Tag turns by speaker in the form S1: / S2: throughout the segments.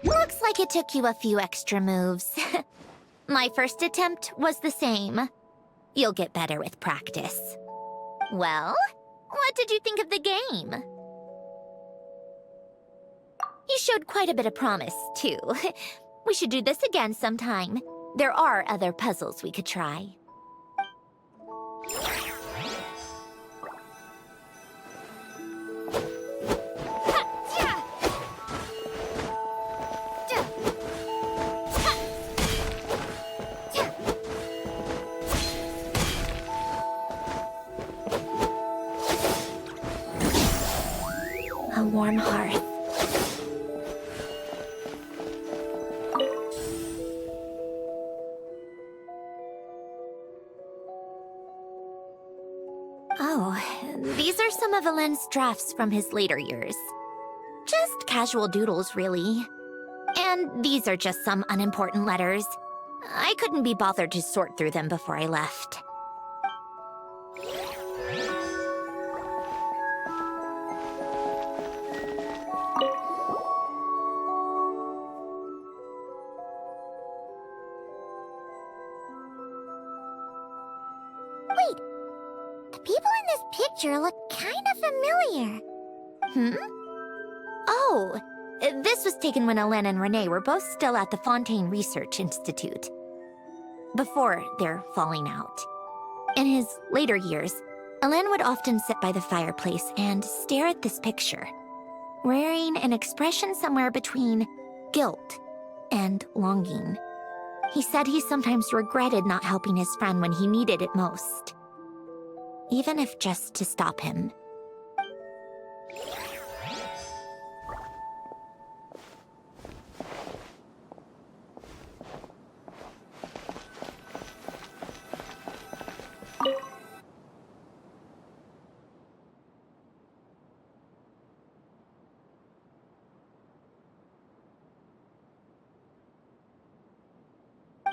S1: Looks like it took you a few extra moves. My first attempt was the same. You'll get better with practice. Well, what did you think of the game? You showed quite a bit of promise, too. We should do this again sometime. There are other puzzles we could try. A warm hearth. Oh, these are some of Alen's drafts from his later years. Just casual doodles, really. And these are just some unimportant letters. I couldn't be bothered to sort through them before I left.
S2: Wait, the people in this picture look kind of familiar.
S1: Oh, this was taken when Alen and Renee were both still at the Fontaine Research Institute. Before their falling out. In his later years, Alen would often sit by the fireplace and stare at this picture, wearing an expression somewhere between guilt and longing. He said he sometimes regretted not helping his friend when he needed it most, even if just to stop him.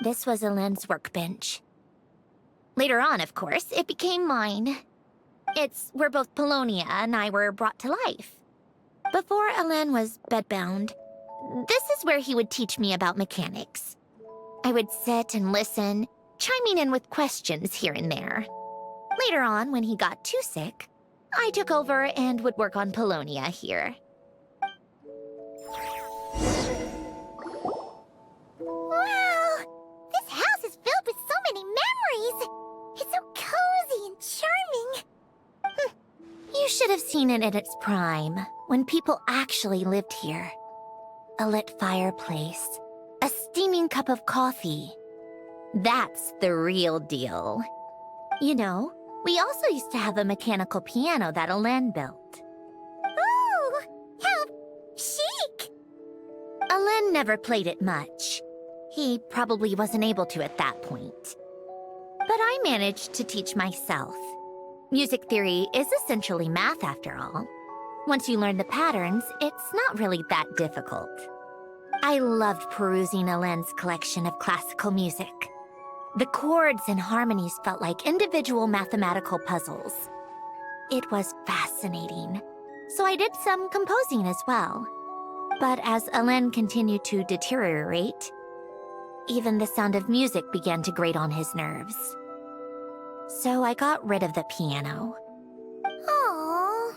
S1: This was Alen's workbench. Later on, of course, it became mine. It's where both Polonia and I were brought to life. Before Alen was bedbound, this is where he would teach me about mechanics. I would sit and listen, chiming in with questions here and there. Later on, when he got too sick, I took over and would work on Polonia here.
S2: Wow! This house is filled with so many memories! It's so cozy and charming!
S1: You should have seen it in its prime, when people actually lived here. A lit fireplace, a steaming cup of coffee. That's the real deal. You know, we also used to have a mechanical piano that Alen built.
S2: Ooh! How chic!
S1: Alen never played it much. He probably wasn't able to at that point. But I managed to teach myself. Music theory is essentially math, after all. Once you learn the patterns, it's not really that difficult. I loved perusing Alen's collection of classical music. The chords and harmonies felt like individual mathematical puzzles. It was fascinating, so I did some composing as well. But as Alen continued to deteriorate, even the sound of music began to grate on his nerves. So I got rid of the piano.
S2: Aww.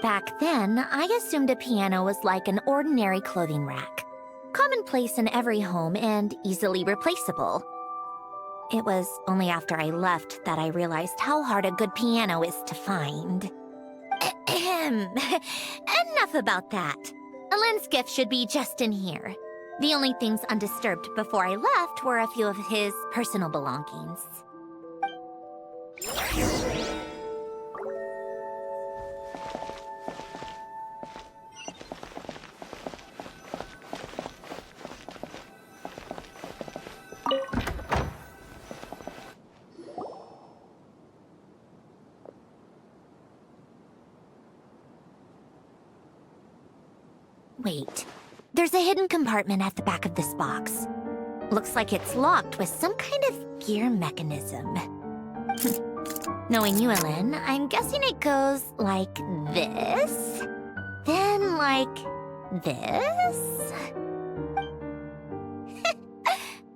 S1: Back then, I assumed a piano was like an ordinary clothing rack, commonplace in every home and easily replaceable. It was only after I left that I realized how hard a good piano is to find. Enough about that. Alen's gift should be just in here. The only things undisturbed before I left were a few of his personal belongings. Wait, there's a hidden compartment at the back of this box. Looks like it's locked with some kind of gear mechanism. Knowing you, Alen, I'm guessing it goes like this, then like this?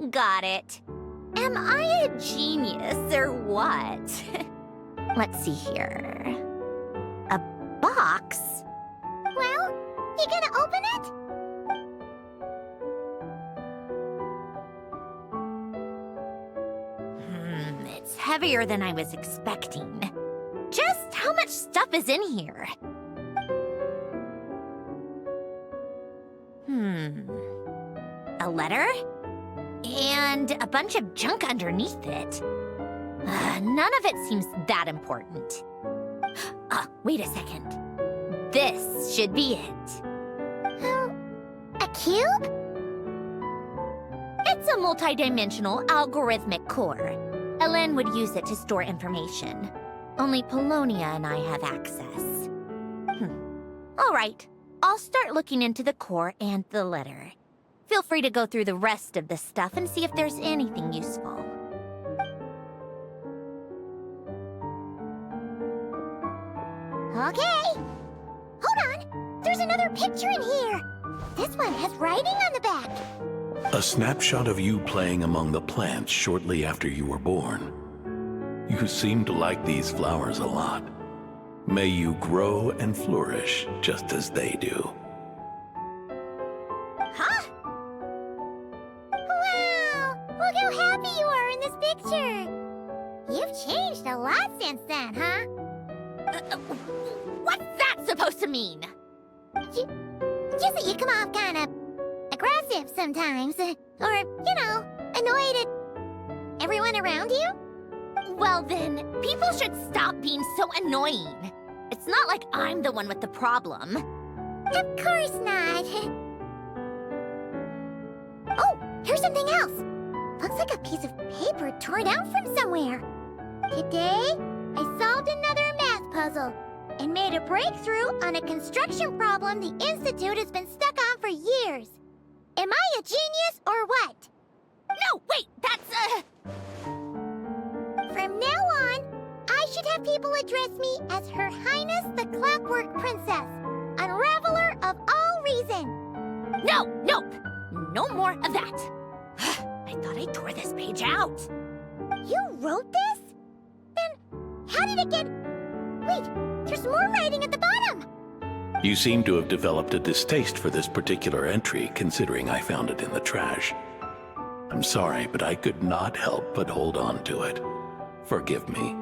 S1: Got it. Am I a genius or what? Let's see here. A box?
S2: Well, you gonna open it?
S1: It's heavier than I was expecting. Just how much stuff is in here? A letter? And a bunch of junk underneath it. None of it seems that important. Wait a second. This should be it.
S2: A cube?
S1: It's a multi-dimensional algorithmic core. Ellen would use it to store information. Only Polonia and I have access. All right, I'll start looking into the core and the letter. Feel free to go through the rest of the stuff and see if there's anything useful.
S2: Okay. Hold on. There's another picture in here. This one has writing on the back.
S3: A snapshot of you playing among the plants shortly after you were born. You seem to like these flowers a lot. May you grow and flourish just as they do.
S1: Huh?
S2: Wow! Look how happy you are in this picture. You've changed a lot since then, huh?
S1: What's that supposed to mean?
S2: Just that you come off kind of aggressive sometimes. Or, annoyed at everyone around you.
S1: Well then, people should stop being so annoying. It's not like I'm the one with the problem.
S2: Of course not. Oh, here's something else. Looks like a piece of paper torn out from somewhere. Today, I solved another math puzzle and made a breakthrough on a construction problem the Institute has been stuck on for years. Am I a genius or what?
S1: No, wait, that's
S2: From now on, I should have people address me as Her Highness the Clockwork Princess, unraveler of all reason.
S1: Nope. No more of that. I thought I tore this page out.
S2: You wrote this? Then how did it get... Wait, there's more writing at the bottom.
S3: You seem to have developed a distaste for this particular entry, considering I found it in the trash. I'm sorry, but I could not help but hold on to it. Forgive me.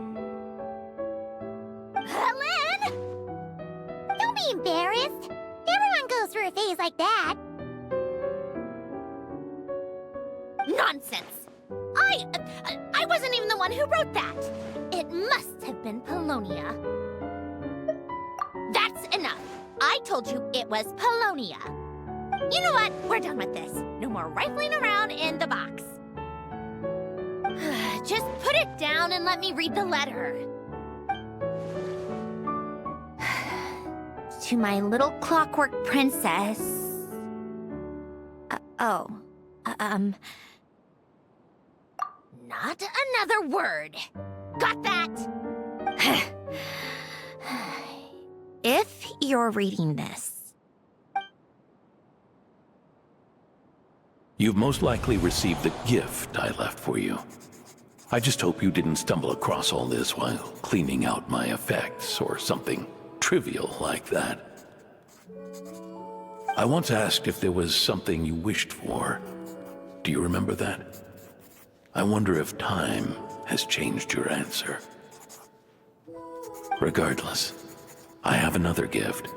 S2: Lynn! Don't be embarrassed. Everyone goes through a phase like that.
S1: Nonsense. I wasn't even the one who wrote that. It must have been Polonia. That's enough. I told you it was Polonia. You know what? We're done with this. No more rifling around in the box. Just put it down and let me read the letter. To my little clockwork princess. Not another word. Got that? If you're reading this,
S3: You've most likely received the gift I left for you. I just hope you didn't stumble across all this while cleaning out my effects or something trivial like that. I once asked if there was something you wished for. Do you remember that? I wonder if time has changed your answer. Regardless, I have another gift.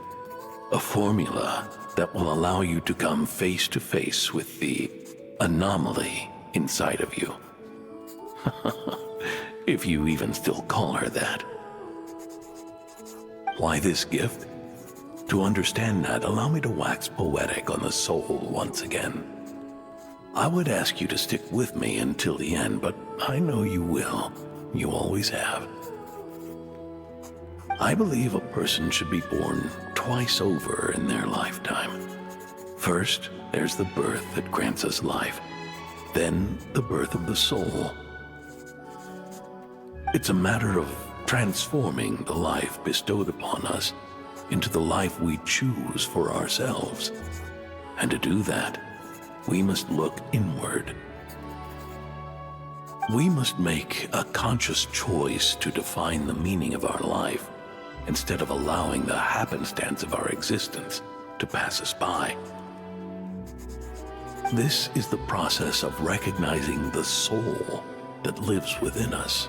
S3: A formula that will allow you to come face to face with the anomaly inside of you. If you even still call her that. Why this gift? To understand that, allow me to wax poetic on the soul once again. I would ask you to stick with me until the end, but I know you will. You always have. I believe a person should be born twice over in their lifetime. First, there's the birth that grants us life. Then, the birth of the soul. It's a matter of transforming the life bestowed upon us into the life we choose for ourselves. And to do that, we must look inward. We must make a conscious choice to define the meaning of our life, instead of allowing the happenstance of our existence to pass us by. This is the process of recognizing the soul that lives within us.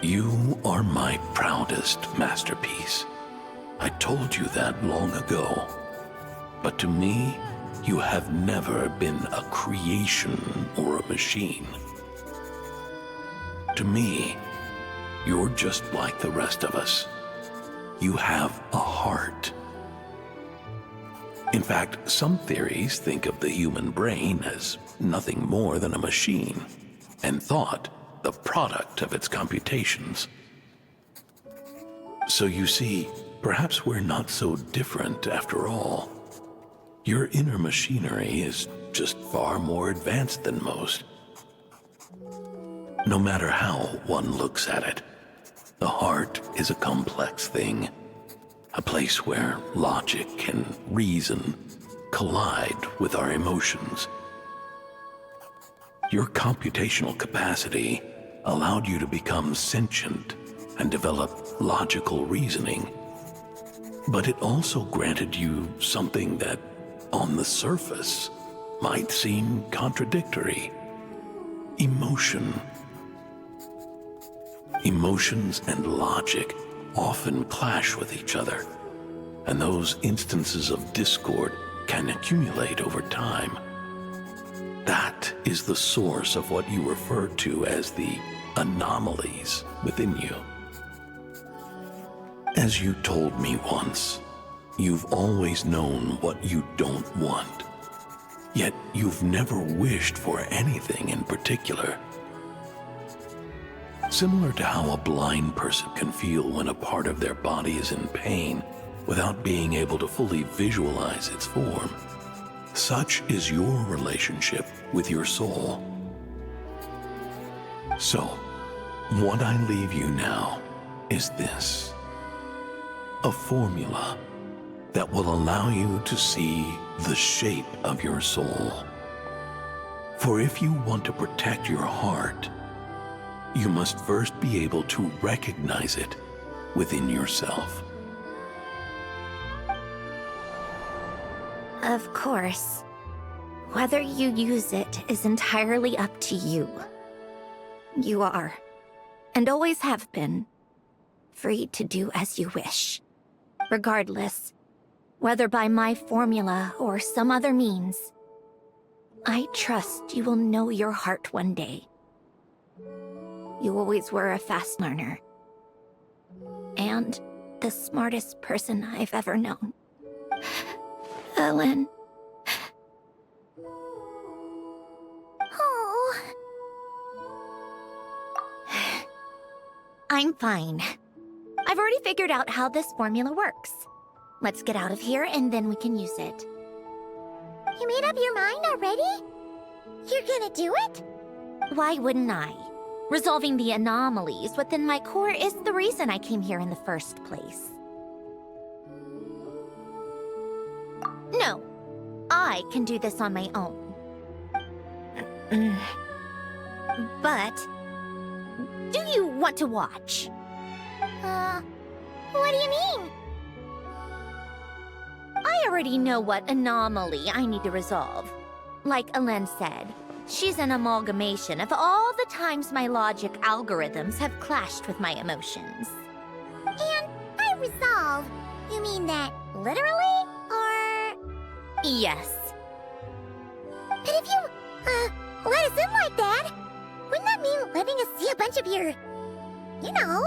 S3: You are my proudest masterpiece. I told you that long ago. But to me, you have never been a creation or a machine. To me, you're just like the rest of us. You have a heart. In fact, some theories think of the human brain as nothing more than a machine, and thought the product of its computations. So you see, perhaps we're not so different after all. Your inner machinery is just far more advanced than most. No matter how one looks at it, the heart is a complex thing, a place where logic and reason collide with our emotions. Your computational capacity allowed you to become sentient and develop logical reasoning, but it also granted you something that, on the surface, might seem contradictory: emotion. Emotions and logic often clash with each other, and those instances of discord can accumulate over time. That is the source of what you refer to as the anomalies within you. As you told me once, you've always known what you don't want, yet you've never wished for anything in particular. Similar to how a blind person can feel when a part of their body is in pain without being able to fully visualize its form, such is your relationship with your soul. So, what I leave you now is this: a formula that will allow you to see the shape of your soul. For if you want to protect your heart, you must first be able to recognize it within yourself.
S1: Of course. Whether you use it is entirely up to you. You are, and always have been, free to do as you wish. Regardless, whether by my formula or some other means, I trust you will know your heart one day. You always were a fast learner, and the smartest person I've ever known. Ellen.
S2: Oh.
S1: I'm fine. I've already figured out how this formula works. Let's get out of here and then we can use it.
S2: You made up your mind already? You're gonna do it?
S1: Why wouldn't I? Resolving the anomalies within my core is the reason I came here in the first place. No, I can do this on my own. But, do you want to watch?
S2: What do you mean?
S1: I already know what anomaly I need to resolve. Like Alen said, she's an amalgamation of all the times my logic algorithms have clashed with my emotions.
S2: And by resolve, you mean that literally, or...?
S1: Yes.
S2: But if you, let us in like that, wouldn't that mean letting us see a bunch of your, you know,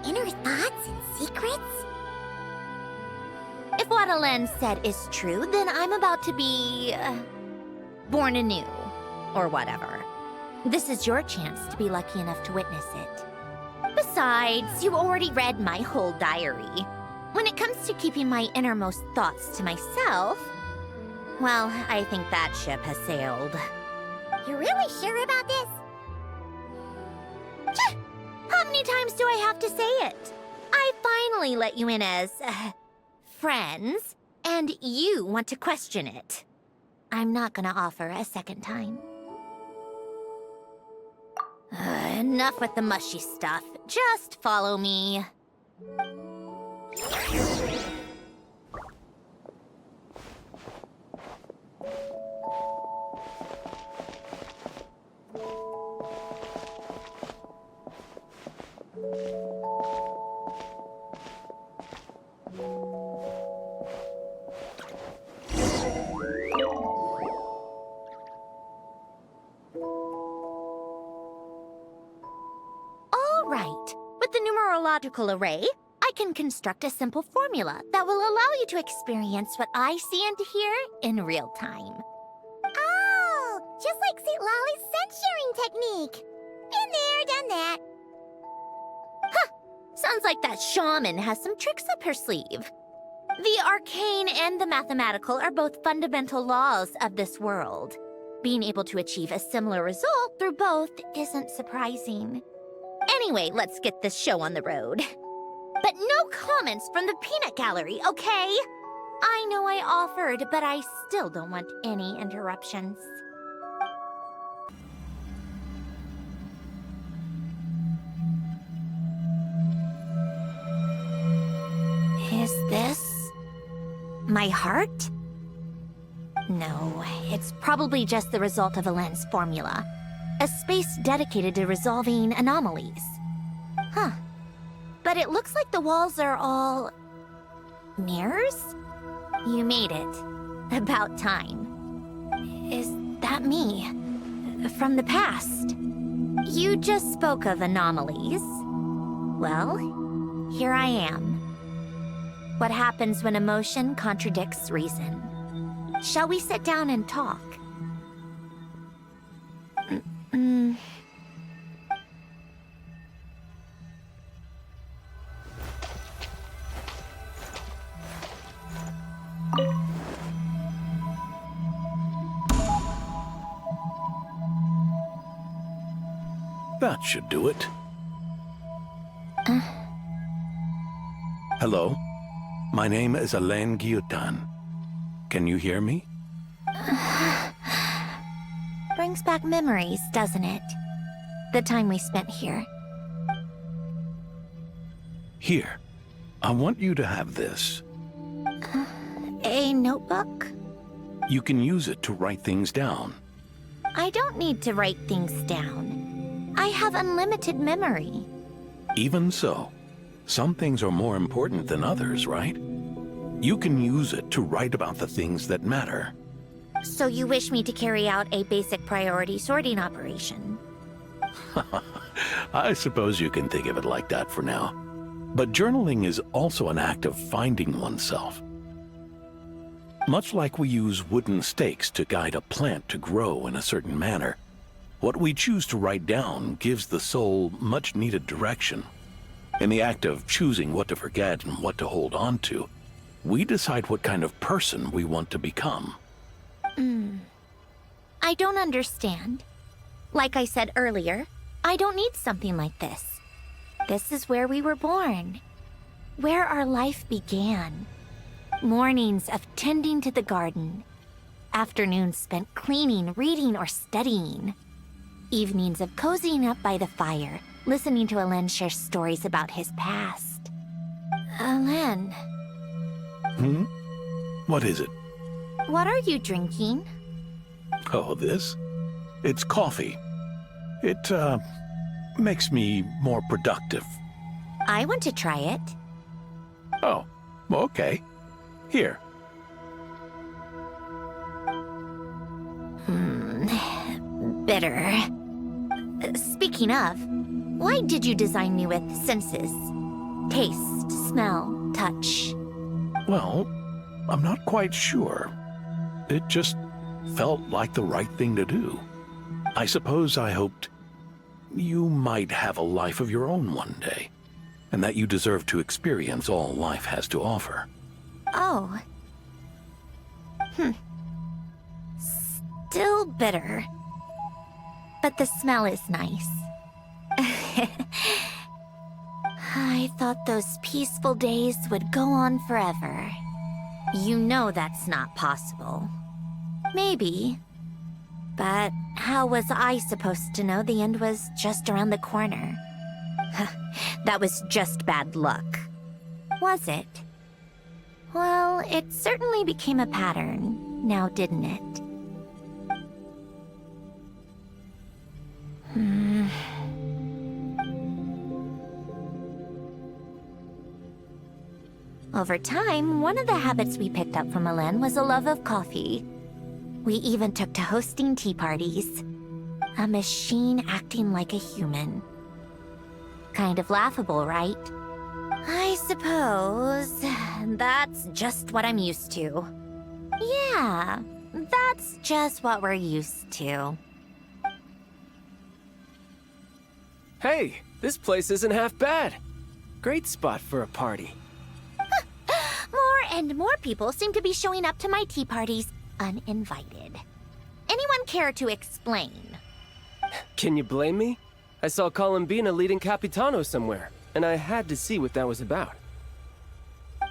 S2: inner thoughts and secrets?
S1: If what Alen said is true, then I'm about to be... born anew. Or whatever. This is your chance to be lucky enough to witness it. Besides, you already read my whole diary. When it comes to keeping my innermost thoughts to myself, well, I think that ship has sailed.
S2: You're really sure about this?
S1: How many times do I have to say it? I finally let you in as, friends, and you want to question it. I'm not gonna offer a second time. Enough with the mushy stuff. Just follow me. All right. With the numerological array, I can construct a simple formula that will allow you to experience what I see and hear in real time.
S2: Oh, just like St. Lolly's scent-sharing technique. Been there, done that.
S1: Sounds like that shaman has some tricks up her sleeve. The arcane and the mathematical are both fundamental laws of this world. Being able to achieve a similar result through both isn't surprising. Anyway, let's get this show on the road. But no comments from the peanut gallery, okay? I know I offered, but I still don't want any interruptions. Is this my heart? No, it's probably just the result of Elend's formula. A space dedicated to resolving anomalies. Huh. But it looks like the walls are all... mirrors? You made it. About time. Is that me? From the past? You just spoke of anomalies. Well, here I am. What happens when emotion contradicts reason? Shall we sit down and talk?
S3: That should do it. Hello? My name is Alain Guillotin. Can you hear me?
S1: Brings back memories, doesn't it? The time we spent here.
S3: Here. I want you to have this.
S1: A notebook?
S3: You can use it to write things down.
S1: I don't need to write things down. I have unlimited memory.
S3: Even so, some things are more important than others, right? You can use it to write about the things that matter.
S1: So you wish me to carry out a basic priority sorting operation?
S3: I suppose you can think of it like that for now. But journaling is also an act of finding oneself. Much like we use wooden stakes to guide a plant to grow in a certain manner, what we choose to write down gives the soul much-needed direction. In the act of choosing what to forget and what to hold on to, we decide what kind of person we want to become.
S1: I don't understand. Like I said earlier, I don't need something like this. This is where we were born. Where our life began. Mornings of tending to the garden. Afternoons spent cleaning, reading, or studying. Evenings of cozying up by the fire, listening to Alen share stories about his past. Alen,
S3: What is it?
S1: what are you drinking?
S3: Oh, this? It's coffee. It, makes me more productive.
S1: I want to try it.
S3: Oh, okay. Here.
S1: Bitter. Speaking of, why did you design me with senses? Taste, smell, touch.
S3: Well, I'm not quite sure. It just felt like the right thing to do. I suppose I hoped you might have a life of your own one day, and that you deserve to experience all life has to offer.
S1: Oh. Still bitter. But the smell is nice. I thought those peaceful days would go on forever. You know that's not possible. Maybe. But how was I supposed to know the end was just around the corner? That was just bad luck. Was it? Well, it certainly became a pattern, now didn't it? Over time, one of the habits we picked up from Alen was a love of coffee. We even took to hosting tea parties. A machine acting like a human. Kind of laughable, right? I suppose that's just what I'm used to. Yeah, that's just what we're used to.
S4: Hey, this place isn't half bad. Great spot for a party.
S1: More and more people seem to be showing up to my tea parties uninvited. Anyone care to explain?
S4: Can you blame me? I saw Columbina leading Capitano somewhere, and I had to see what that was about.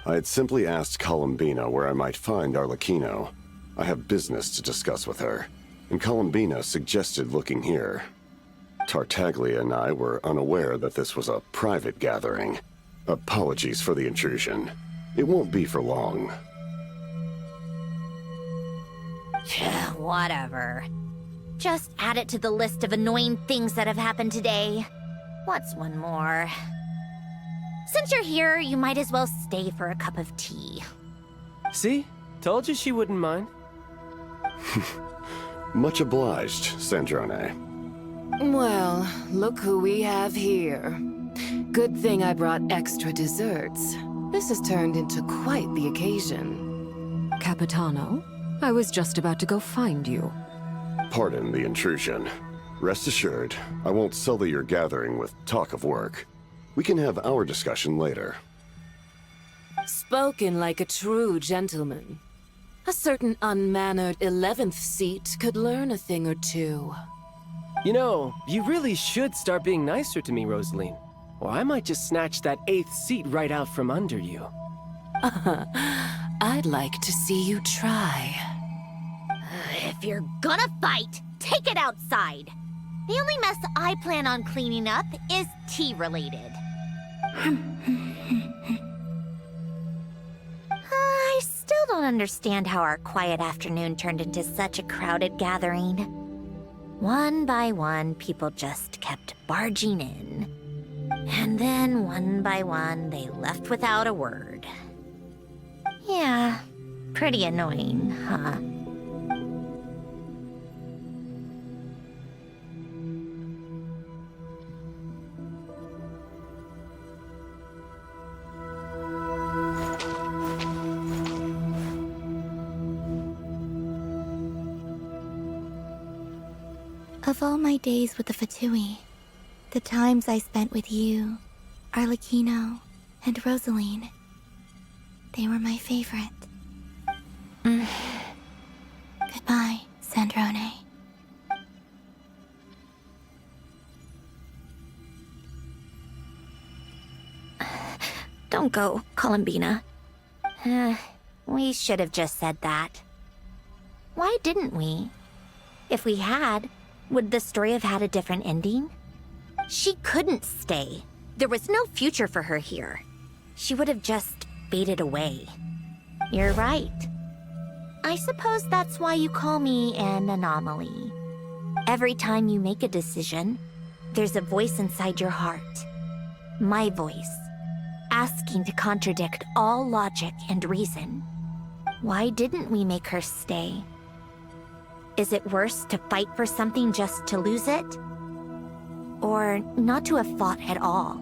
S5: I had simply asked Columbina where I might find Arlecchino. I have business to discuss with her, and Columbina suggested looking here. Tartaglia and I were unaware that this was a private gathering. Apologies for the intrusion. It won't be for long.
S1: Whatever. Just add it to the list of annoying things that have happened today. What's one more? Since you're here, you might as well stay for a cup of tea.
S4: See? Told you she wouldn't mind.
S5: Much obliged, Sandrone.
S6: Well, look who we have here. Good thing I brought extra desserts. This has turned into quite the occasion.
S7: Capitano, I was just about to go find you.
S5: Pardon the intrusion. Rest assured, I won't sully your gathering with talk of work. We can have our discussion later.
S6: Spoken like a true gentleman. A certain unmannered 11th seat could learn a thing or two.
S4: You know, you really should start being nicer to me, Rosaline. Or I might just snatch that 8th seat right out from under you.
S6: I'd like to see you try.
S1: If you're gonna fight, take it outside. The only mess I plan on cleaning up is tea-related. I still don't understand how our quiet afternoon turned into such a crowded gathering. One by one, people just kept barging in. And then, one by one, they left without a word. Yeah, pretty annoying, huh?
S2: Of all my days with the Fatui, the times I spent with you, Arlecchino, and Rosaline, they were my favorite. Goodbye, Sandrone.
S1: Don't go, Columbina. We should have just said that. Why didn't we? If we had, would the story have had a different ending? She couldn't stay. There was no future for her here. She would have just faded away. You're right. I suppose that's why you call me an anomaly. Every time you make a decision, there's a voice inside your heart. My voice, asking to contradict all logic and reason. Why didn't we make her stay? Is it worse to fight for something just to lose it? Or not to have fought at all?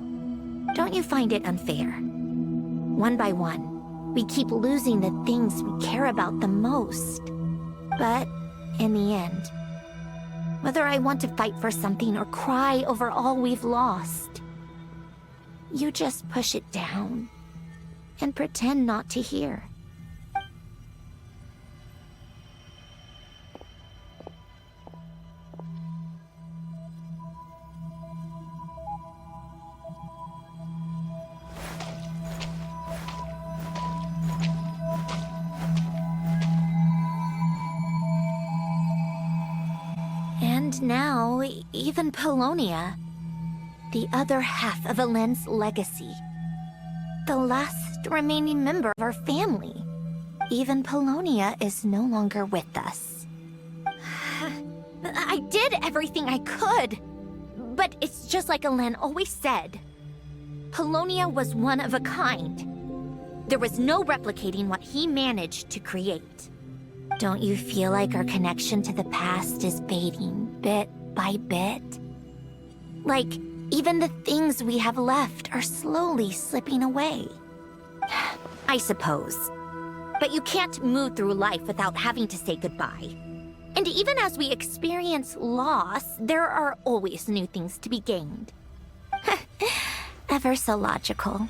S1: Don't you find it unfair? One by one, we keep losing the things we care about the most. But in the end, whether I want to fight for something or cry over all we've lost, you just push it down and pretend not to hear. And now, even Polonia, the other half of Alen's legacy, the last remaining member of our family, even Polonia is no longer with us. I did everything I could, but it's just like Alen always said. Polonia was one of a kind. There was no replicating what he managed to create. Don't you feel like our connection to the past is fading bit by bit? Like, even the things we have left are slowly slipping away. I suppose. But you can't move through life without having to say goodbye. And even as we experience loss, there are always new things to be gained. Ever so logical.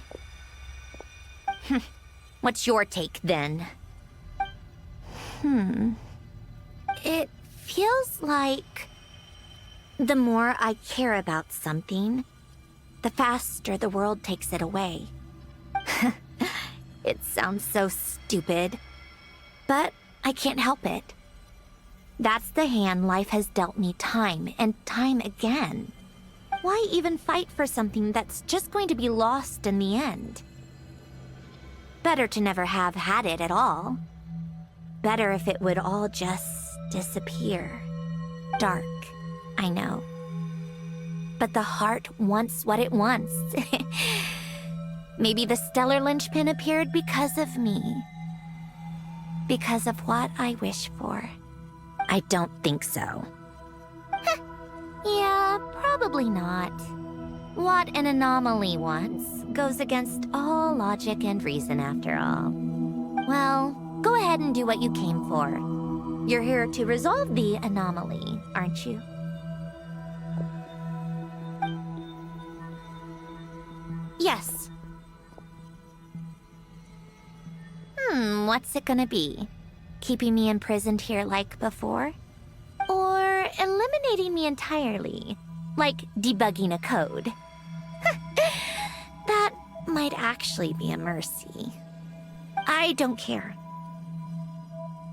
S1: What's your take, then? It feels like the more I care about something, the faster the world takes it away. It sounds so stupid, but I can't help it. That's the hand life has dealt me time and time again. Why even fight for something that's just going to be lost in the end? Better to never have had it at all. Better if it would all just disappear. Dark, I know. But the heart wants what it wants. Maybe the stellar linchpin appeared because of me. Because of what I wish for. I don't think so. Yeah, probably not. What an anomaly wants goes against all logic and reason after all. Well, go ahead and do what you came for. You're here to resolve the anomaly, aren't you? Yes. What's it gonna be? Keeping me imprisoned here like before? Or eliminating me entirely, like debugging a code? That might actually be a mercy. I don't care.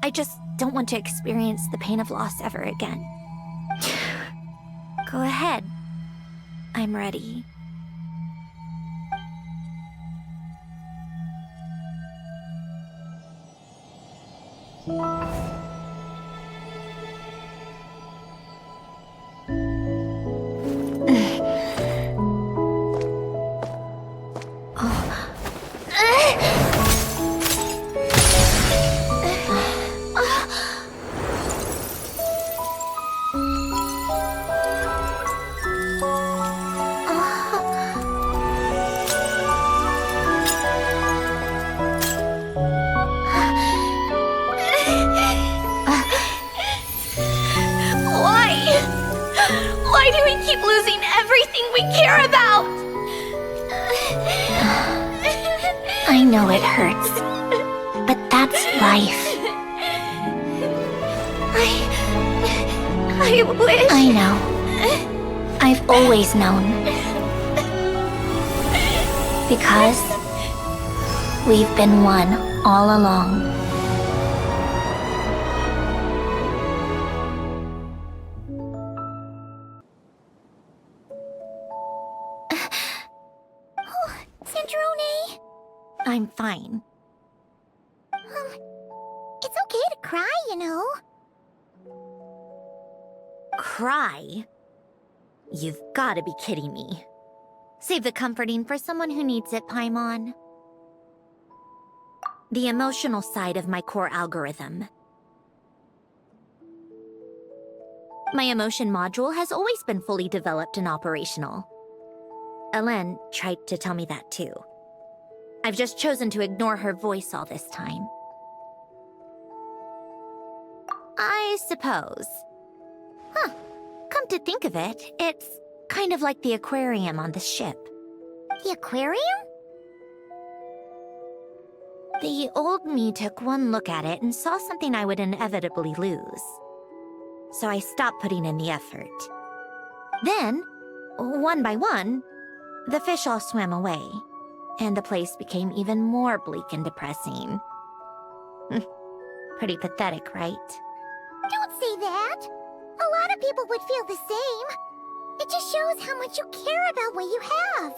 S1: I just don't want to experience the pain of loss ever again. Go ahead. I'm ready. Why do we keep losing everything we care about? I know it hurts, but that's life. I wish... I know. I've always known. Because we've been one all along.
S2: Sandrone!
S1: I'm fine.
S2: It's okay to cry, you know.
S1: Cry? You've gotta be kidding me. Save the comforting for someone who needs it, Paimon. The emotional side of my core algorithm. My emotion module has always been fully developed and operational. Alen tried to tell me that too. I've just chosen to ignore her voice all this time. I suppose. Come to think of it, it's kind of like the aquarium on the ship.
S2: The aquarium?
S1: The old me took one look at it and saw something I would inevitably lose. So I stopped putting in the effort. Then, one by one, the fish all swam away, and the place became even more bleak and depressing. Pretty pathetic, right?
S2: Don't say that. A lot of people would feel the same. It just shows how much you care about what you have.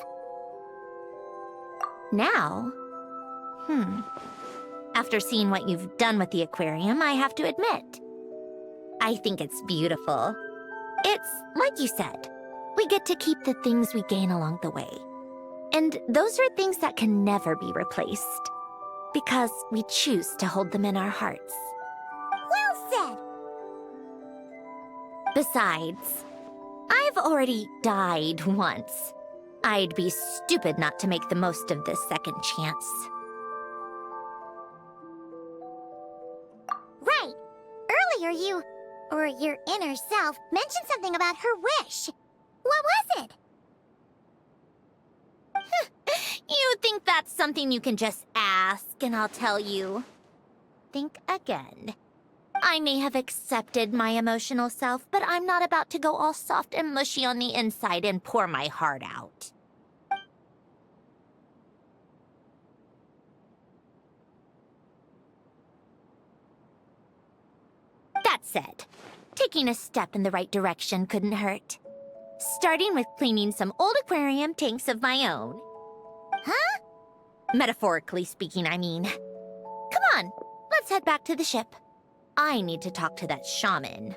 S1: Now? After seeing what you've done with the aquarium, I have to admit, I think it's beautiful. It's like you said, we get to keep the things we gain along the way. And those are things that can never be replaced, because we choose to hold them in our hearts.
S2: Well said.
S1: Besides, I've already died once. I'd be stupid not to make the most of this second chance.
S2: Right. Earlier you, or your inner self, mentioned something about her wish. What was it?
S1: You think that's something you can just ask, and I'll tell you. Think again. I may have accepted my emotional self, but I'm not about to go all soft and mushy on the inside and pour my heart out. That said, taking a step in the right direction couldn't hurt. Starting with cleaning some old aquarium tanks of my own.
S2: Huh?
S1: Metaphorically speaking, I mean. Come on, let's head back to the ship. I need to talk to that shaman.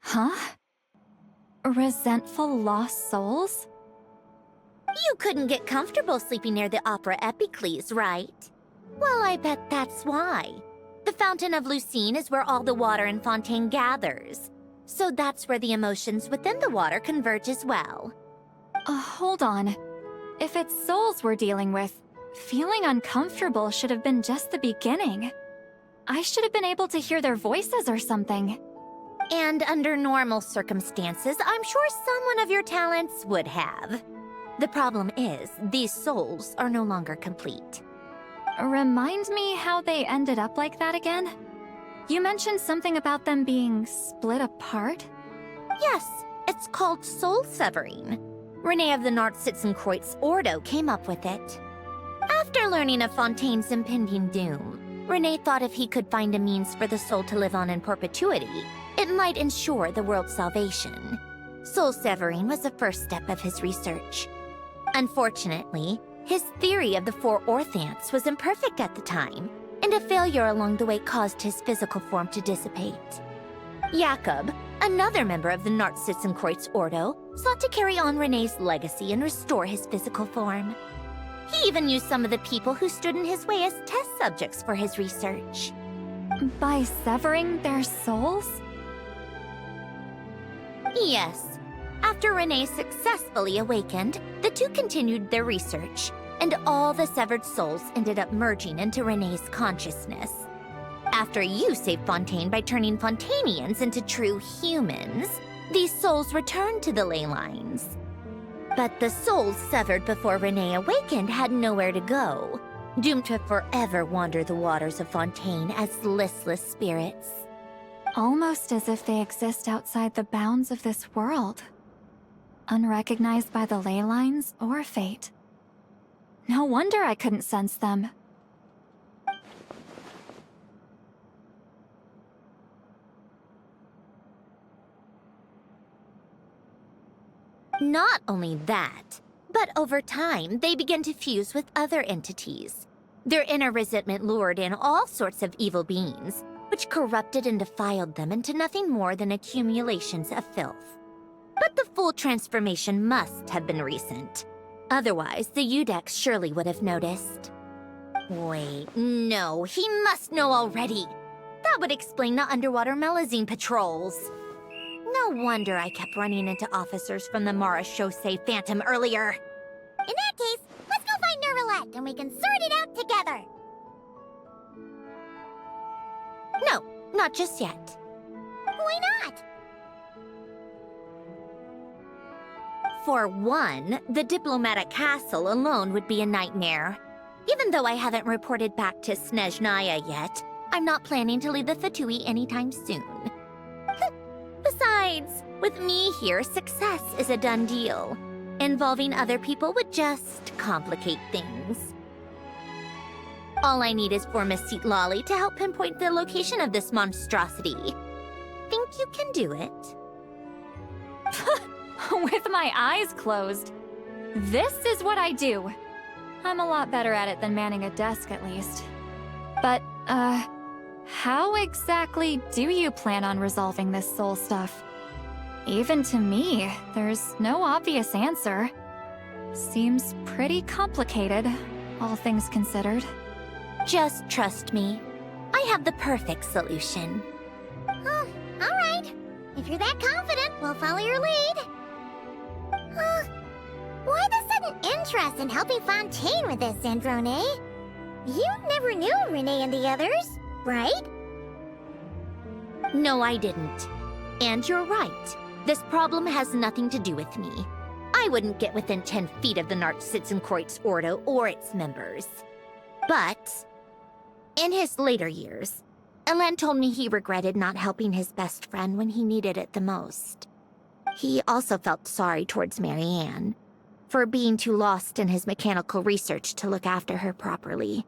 S8: Huh? Resentful lost souls?
S1: You couldn't get comfortable sleeping near the Opera Epicles, right? Well, I bet that's why. The Fountain of Lucine is where all the water in Fontaine gathers. So that's where the emotions within the water converge as well.
S8: Hold on. If it's souls we're dealing with, feeling uncomfortable should have been just the beginning. I should have been able to hear their voices or something.
S1: And under normal circumstances, I'm sure someone of your talents would have. The problem is, these souls are no longer complete.
S8: Remind me how they ended up like that again? You mentioned something about them being split apart?
S1: Yes, it's called soul severing. Renee of the Nartsitzenkreuz Ordo came up with it. After learning of Fontaine's impending doom, Renee thought if he could find a means for the soul to live on in perpetuity, it might ensure the world's salvation. Soul severing was the first step of his research. Unfortunately, his theory of the four orthants was imperfect at the time, and a failure along the way caused his physical form to dissipate. Jakob, another member of the Nartsitzenkreuz Ordo, sought to carry on Renee's legacy and restore his physical form. He even used some of the people who stood in his way as test subjects for his research.
S8: By severing their souls?
S1: Yes. After Renee successfully awakened, the two continued their research, and all the severed souls ended up merging into Renee's consciousness. After you saved Fontaine by turning Fontainians into true humans, these souls returned to the ley lines. But the souls severed before Renee awakened had nowhere to go, doomed to forever wander the waters of Fontaine as listless spirits.
S8: Almost as if they exist outside the bounds of this world. Unrecognized by the ley lines or fate. No wonder I couldn't sense them.
S1: Not only that, but over time, they began to fuse with other entities. Their inner resentment lured in all sorts of evil beings, which corrupted and defiled them into nothing more than accumulations of filth. But the full transformation must have been recent. Otherwise, the Udex surely would have noticed. Wait, no, he must know already. That would explain the underwater Melazine patrols. No wonder I kept running into officers from the Mara Chaussee Phantom earlier.
S2: In that case, let's go find Nervalette and we can sort it out together.
S1: No, not just yet.
S2: Why not?
S1: For one, the diplomatic castle alone would be a nightmare. Even though I haven't reported back to Snezhnaya yet, I'm not planning to leave the Fatui anytime soon. Besides, with me here, success is a done deal. Involving other people would just complicate things. All I need is for Miss Seat Lolly to help pinpoint the location of this monstrosity. Think you can do it?
S8: With my eyes closed. This is what I do. I'm a lot better at it than manning a desk, at least. But, how exactly do you plan on resolving this soul stuff? Even to me, there's no obvious answer. Seems pretty complicated, all things considered.
S1: Just trust me. I have the perfect solution.
S2: Oh, alright. If you're that confident, we'll follow your lead. Why the sudden interest in helping Fontaine with this, Sandrone? You never knew Renee and the others, right?
S1: No, I didn't. And you're right. This problem has nothing to do with me. I wouldn't get within 10 feet of the Nartsitzenkreuz Ordo or its members. But, in his later years, Elen told me he regretted not helping his best friend when he needed it the most. He also felt sorry towards Marianne, for being too lost in his mechanical research to look after her properly.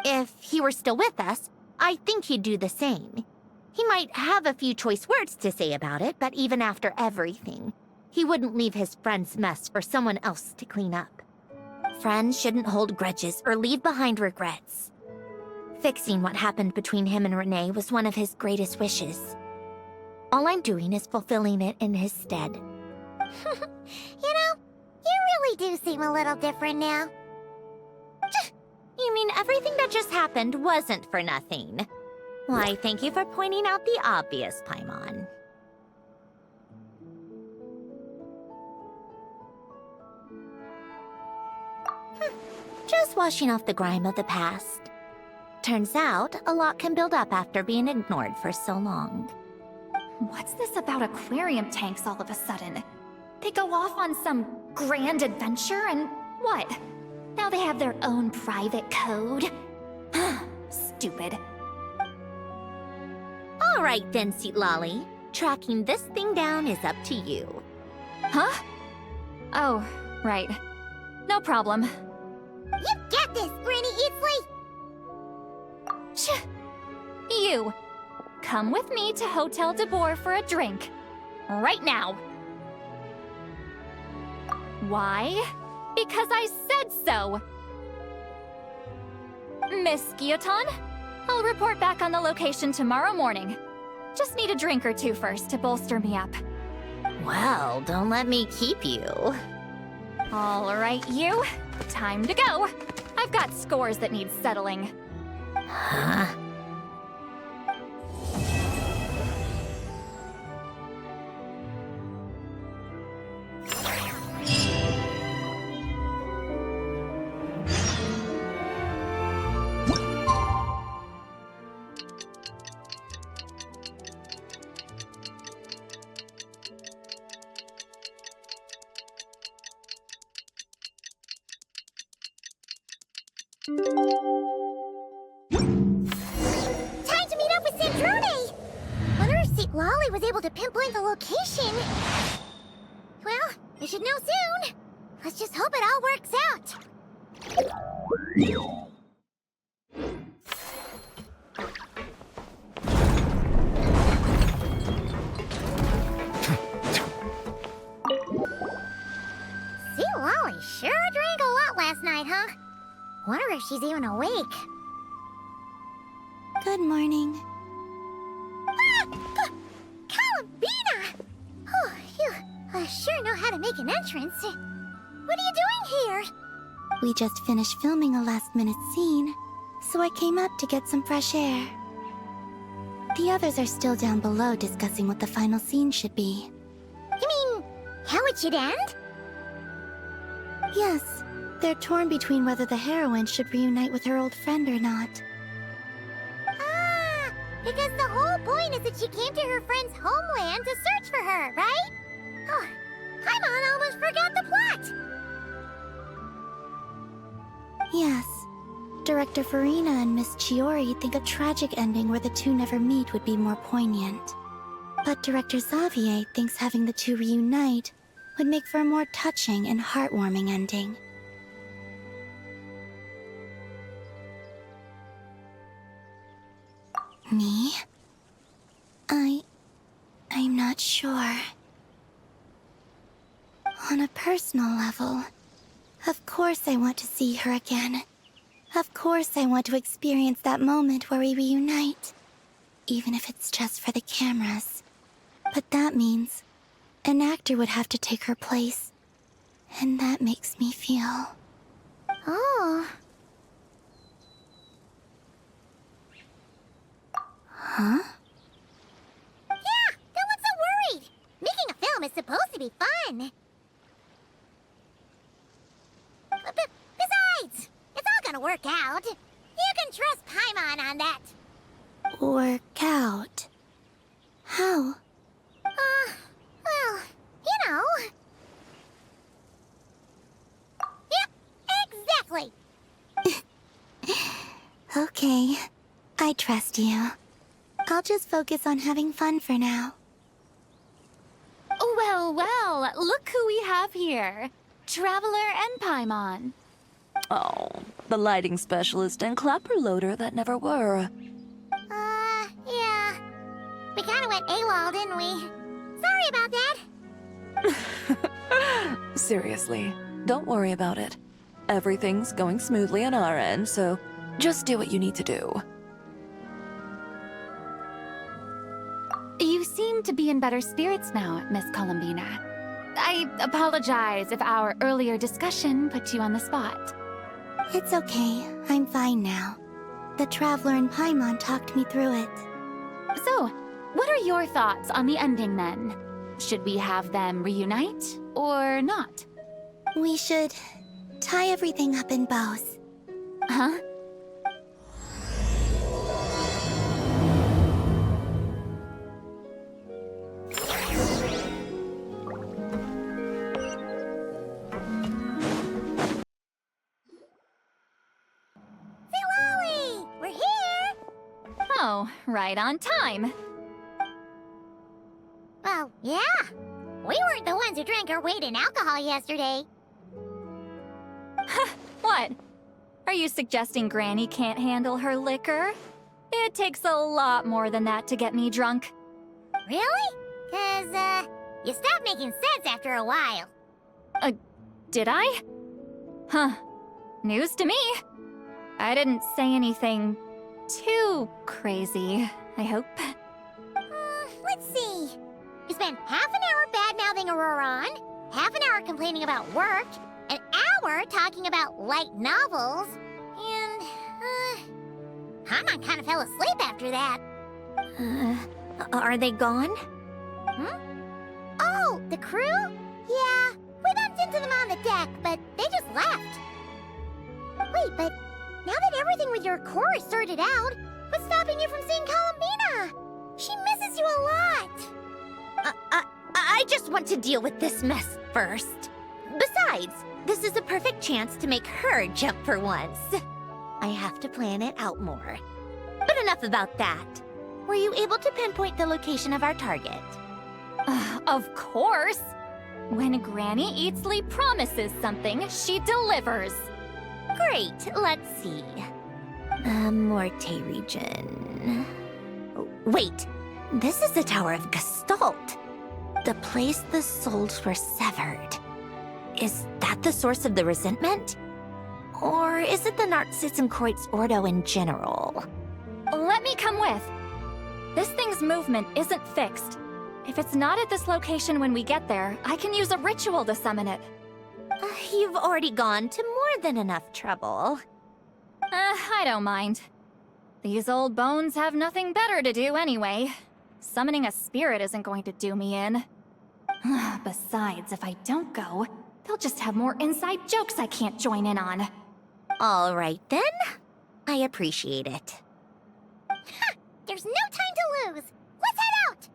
S1: If he were still with us, I think he'd do the same. He might have a few choice words to say about it, but even after everything, he wouldn't leave his friend's mess for someone else to clean up. Friends shouldn't hold grudges or leave behind regrets. Fixing what happened between him and Renee was one of his greatest wishes. All I'm doing is fulfilling it in his stead.
S2: You know, you really do seem a little different now.
S1: You mean everything that just happened wasn't for nothing? Why, thank you for pointing out the obvious, Paimon. Just washing off the grime of the past. Turns out, a lot can build up after being ignored for so long.
S8: What's this about aquarium tanks all of a sudden? They go off on some grand adventure and what? Now they have their own private code? Stupid.
S1: All right then, Seat Lolly. Tracking this thing down is up to you.
S8: Huh? Oh, right. No problem.
S2: You get this, Granny Eatsley!
S8: You! Come with me to Hotel de Boer for a drink. Right now. Why? Because I said so! Miss Guillotin, I'll report back on the location tomorrow morning. Just need a drink or two first to bolster me up.
S1: Well, don't let me keep you.
S8: All right, you. Time to go. I've got scores that need settling.
S1: Huh?
S2: Time to meet up with Sandrone! Wonder if Seat Lolly was able to pinpoint the location. Well, we should know soon. Let's just hope it all works out. Seat Lolly sure drank a lot last night, huh? Wonder if she's even awake.
S9: Good morning.
S2: Columbina! Oh, you sure know how to make an entrance. What are you doing here?
S9: We just finished filming a last-minute scene, so I came up to get some fresh air. The others are still down below discussing what the final scene should be.
S2: You mean, how it should end?
S9: Yes, they're torn between whether the heroine should reunite with her old friend or not.
S2: Ah, because the whole point is that she came to her friend's homeland to search for her, right? Oh, Paimon almost forgot the plot!
S9: Yes. Director Farina and Miss Chiori think a tragic ending where the two never meet would be more poignant. But Director Xavier thinks having the two reunite would make for a more touching and heartwarming ending. Me? I'm not sure. On a personal level, of course I want to see her again. Of course I want to experience that moment where we reunite. Even if it's just for the cameras. But that means an actor would have to take her place. And that makes me feel...
S2: Oh.
S9: Huh?
S2: Yeah, don't look so worried. Making a film is supposed to be fun. Besides, it's all gonna work out. You can trust Paimon on that.
S9: Work out? How?
S2: Well, you know. Yep, exactly.
S9: Okay, I trust you. I'll just focus on having fun for now.
S8: Well, well, look who we have here. Traveler and Paimon.
S10: Oh, the lighting specialist and clapper loader that never were.
S2: Yeah. We kinda went AWOL, didn't we? Sorry about that.
S10: Seriously, don't worry about it. Everything's going smoothly on our end, so just do what you need to do.
S8: You seem to be in better spirits now, Miss Columbina. I apologize if our earlier discussion put you on the spot.
S9: It's okay, I'm fine now. The Traveler and Paimon talked me through it.
S8: So, what are your thoughts on the ending then? Should we have them reunite, or not?
S9: We should tie everything up in bows.
S8: Huh?
S2: Philoli! We're here!
S8: Oh, right on time.
S2: Well, yeah. We weren't the ones who drank our weight in alcohol yesterday.
S8: What? Are you suggesting Granny can't handle her liquor? It takes a lot more than that to get me drunk.
S2: Really? 'Cause, you stopped making sense after a while.
S8: Did I? Huh. News to me. I didn't say anything too crazy, I hope.
S2: Let's see. You spent half an hour bad-mouthing Auroron, half an hour complaining about work, an hour talking about light novels, and, Paimon kind of fell asleep after that.
S1: Are they gone?
S2: Oh, the crew? Yeah, we bumped into them on the deck, but they just left. Wait, but now that everything with your core is sorted out, what's stopping you from seeing Columbina? She misses you a lot.
S1: I just want to deal with this mess first. Besides, this is a perfect chance to make her jump for once. I have to plan it out more. But enough about that. Were you able to pinpoint the location of our target?
S8: Of course! When Granny Eatsley promises something, she delivers.
S1: Great, let's see. Morte region. Wait, this is the Tower of Gestalt. The place the souls were severed. Is that the source of the resentment? Or is it the Narcitzenkreuz Ordo in general?
S8: Let me come with. This thing's movement isn't fixed. If it's not at this location when we get there, I can use a ritual to summon it.
S1: You've already gone to more than enough trouble.
S8: I don't mind. These old bones have nothing better to do anyway. Summoning a spirit isn't going to do me in. Besides, if I don't go, they'll just have more inside jokes I can't join in on.
S1: All right then. I appreciate it.
S2: There's no time to lose. Let's head out!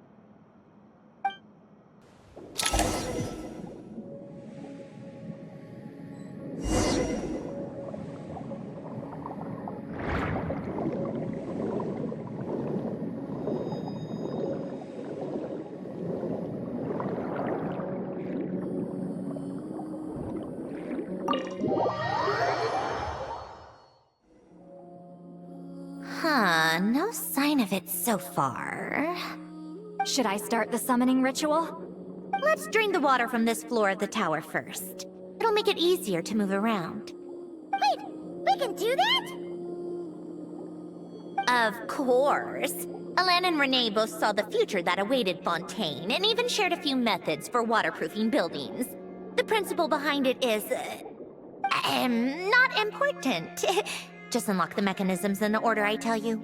S1: No sign of it so far.
S8: Should I start the summoning ritual?
S1: Let's drain the water from this floor of the tower first. It'll make it easier to move around.
S2: Wait, we can do that?
S1: Of course. Alan and Renee both saw the future that awaited Fontaine, and even shared a few methods for waterproofing buildings. The principle behind it is... not important. Just unlock the mechanisms in the order I tell you.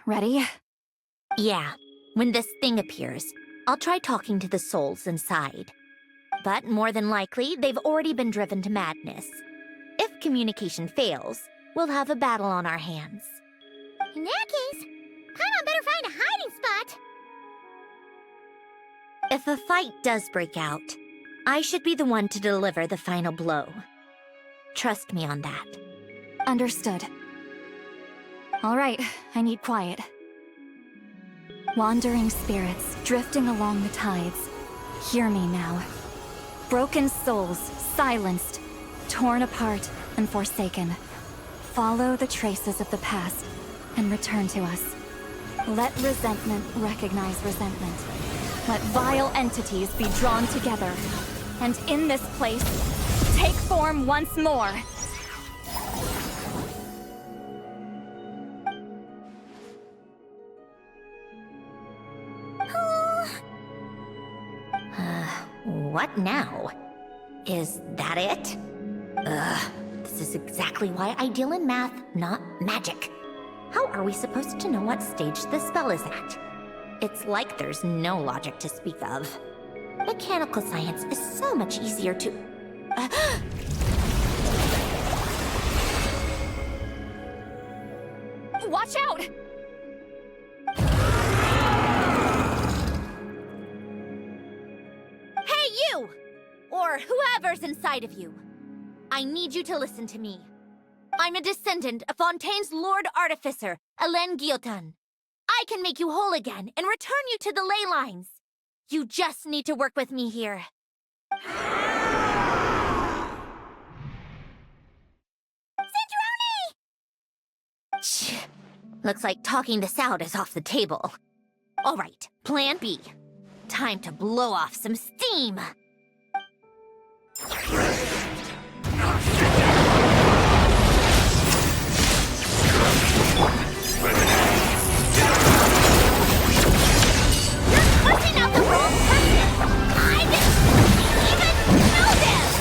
S8: Ready?
S1: Yeah, when this thing appears, I'll try talking to the souls inside. But more than likely, they've already been driven to madness. If communication fails, we'll have a battle on our hands.
S2: In that case, Paimon better find a hiding spot.
S1: If a fight does break out, I should be the one to deliver the final blow. Trust me on that.
S8: Understood. All right, I need quiet. Wandering spirits drifting along the tides. Hear me now. Broken souls, silenced, torn apart, and forsaken. Follow the traces of the past and return to us. Let resentment recognize resentment. Let vile entities be drawn together. And in this place, take form once more.
S1: What now? Is that it? This is exactly why I deal in math, not magic. How are we supposed to know what stage the spell is at? It's like there's no logic to speak of. Mechanical science is so much easier to...
S8: Watch out!
S1: Hey, you! Or whoever's inside of you. I need you to listen to me. I'm a descendant of Fontaine's Lord Artificer, Alain Guillotin. I can make you whole again and return you to the ley lines. You just need to work with me here.
S2: Sandrone!
S1: Shh. Looks like talking this out is off the table. All right, plan B. Time to blow off some steam. You're pushing out the wrong person! I didn't even know this!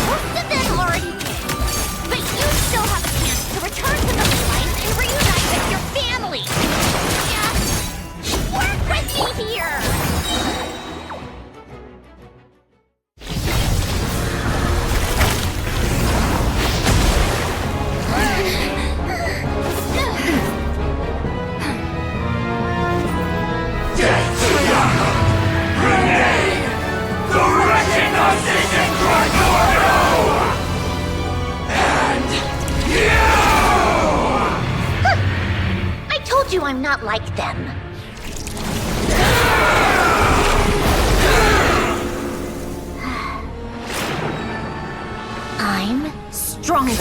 S1: Most of them already did, but you still have a chance to return to the ley line I'm not like them. I'm stronger.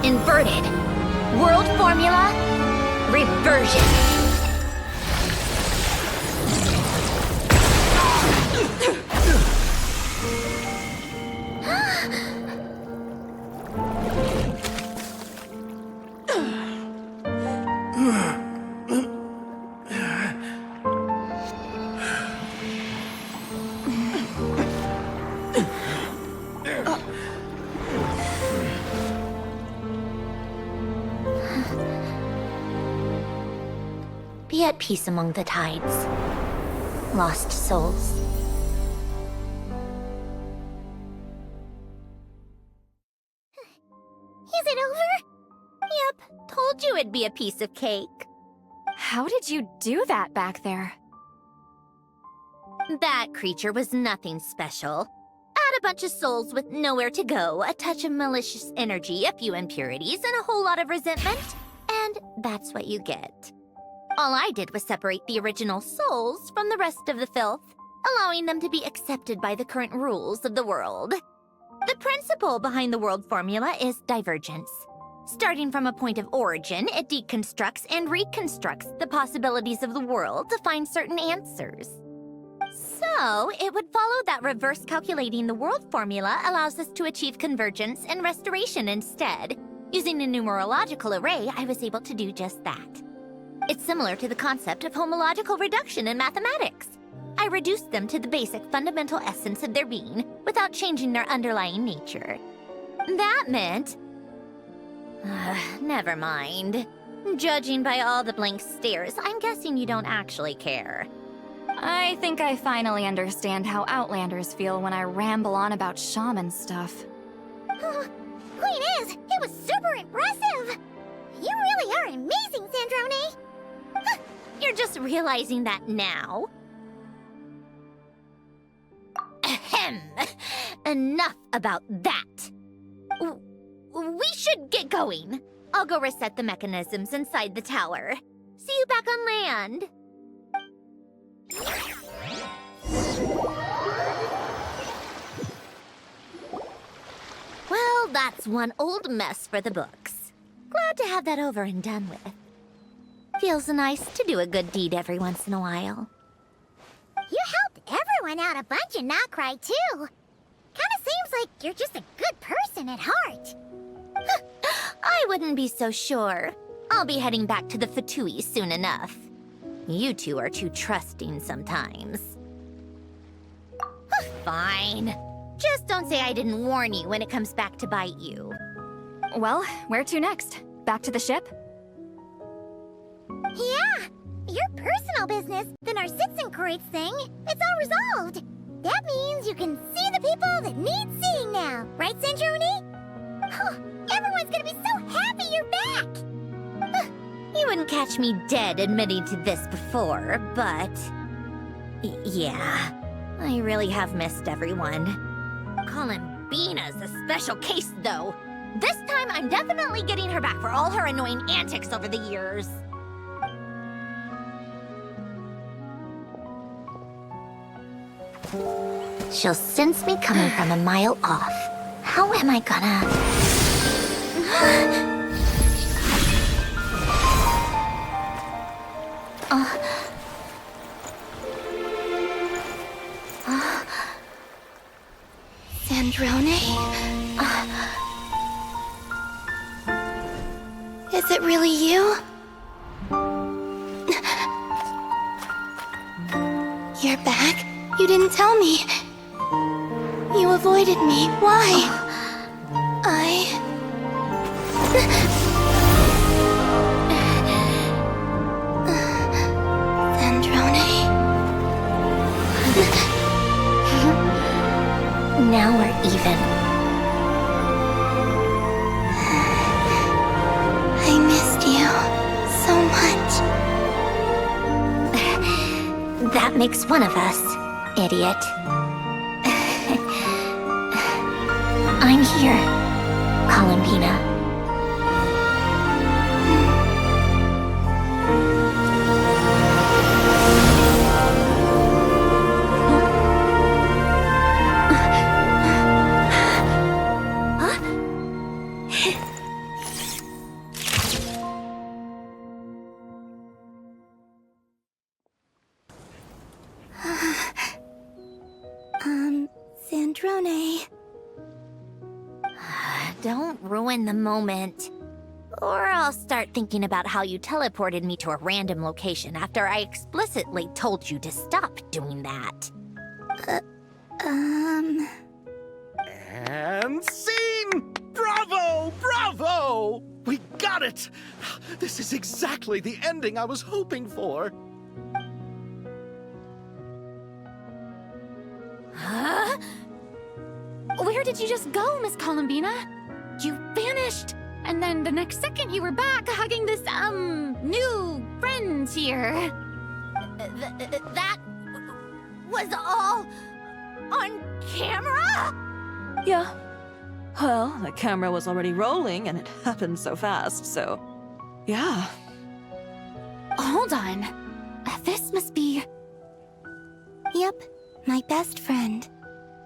S1: Inverted. World formula. Reversion. Be at peace among the tides. Lost souls.
S2: Is it over?
S1: Yep, told you it'd be a piece of cake.
S8: How did you do that back there?
S1: That creature was nothing special. Add a bunch of souls with nowhere to go, a touch of malicious energy, a few impurities, and a whole lot of resentment, and that's what you get. All I did was separate the original souls from the rest of the filth, allowing them to be accepted by the current rules of the world. The principle behind the world formula is divergence. Starting from a point of origin, it deconstructs and reconstructs the possibilities of the world to find certain answers. So, it would follow that reverse calculating the world formula allows us to achieve convergence and restoration instead. Using a numerological array, I was able to do just that. It's similar to the concept of homological reduction in mathematics. I reduced them to the basic fundamental essence of their being without changing their underlying nature. That meant... never mind. Judging by all the blank stares, I'm guessing you don't actually care.
S8: I think I finally understand how Outlanders feel when I ramble on about shaman stuff.
S2: Point is, it was super impressive! You really are amazing, Sandrone!
S1: You're just realizing that now? Ahem! Enough about that! We should get going. I'll go reset the mechanisms inside the tower. See you back on land. Well, that's one old mess for the books. Glad to have that over and done with. Feels nice to do a good deed every once in a while.
S2: You helped everyone out a bunch and not cry too. Kinda seems like you're just a good person at heart.
S1: I wouldn't be so sure. I'll be heading back to the Fatui soon enough. You two are too trusting sometimes. Fine. Just don't say I didn't warn you when it comes back to bite you.
S8: Well, where to next? Back to the ship?
S2: Yeah, your personal business, the Narcitsan thing, it's all resolved. That means you can see the people that need seeing now, right, Sandrone? Everyone's gonna be so happy you're back!
S1: You wouldn't catch me dead admitting to this before, but... yeah, I really have missed everyone. Completa's a special case, though. This time, I'm definitely getting her back for all her annoying antics over the years. She'll sense me coming from a mile off. How am I gonna...
S9: Sandrone? Is it really you? You're back? You didn't tell me. You avoided me. Why? Sandrone?
S1: Now we're even.
S9: I missed you so much.
S1: That makes one of us, idiot. I'm here, Completa.
S9: Sandrone.
S1: Don't ruin the moment. Or I'll start thinking about how you teleported me to a random location after I explicitly told you to stop doing that.
S11: And scene! Bravo! Bravo! We got it! This is exactly the ending I was hoping for.
S8: Huh? Where did you just go, Miss Columbina? You vanished! And then the next second you were back hugging this, new friend here.
S1: That was all on camera?
S10: Yeah. Well, the camera was already rolling and it happened so fast, so... yeah.
S8: Hold on. This must be...
S9: Yep, my best friend.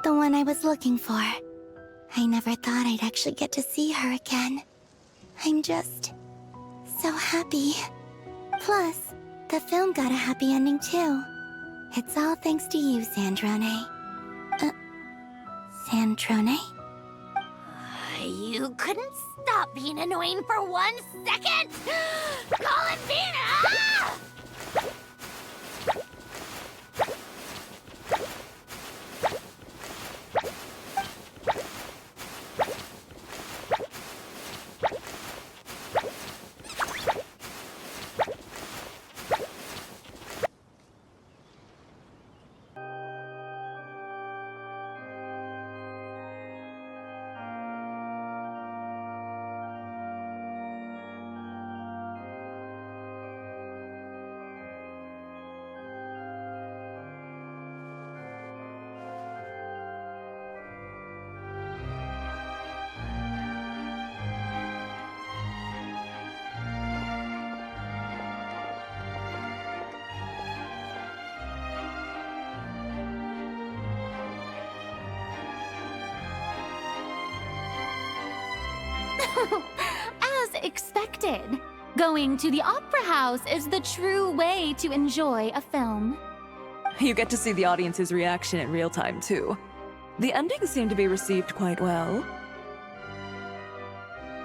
S9: The one I was looking for. I never thought I'd actually get to see her again. I'm just... so happy. Plus, the film got a happy ending too. It's all thanks to you, Sandrone. Sandrone?
S1: You couldn't stop being annoying for 1 second? Columbina!
S8: As expected, going to the opera house is the true way to enjoy a film.
S10: You get to see the audience's reaction in real time, too. The endings seem to be received quite well.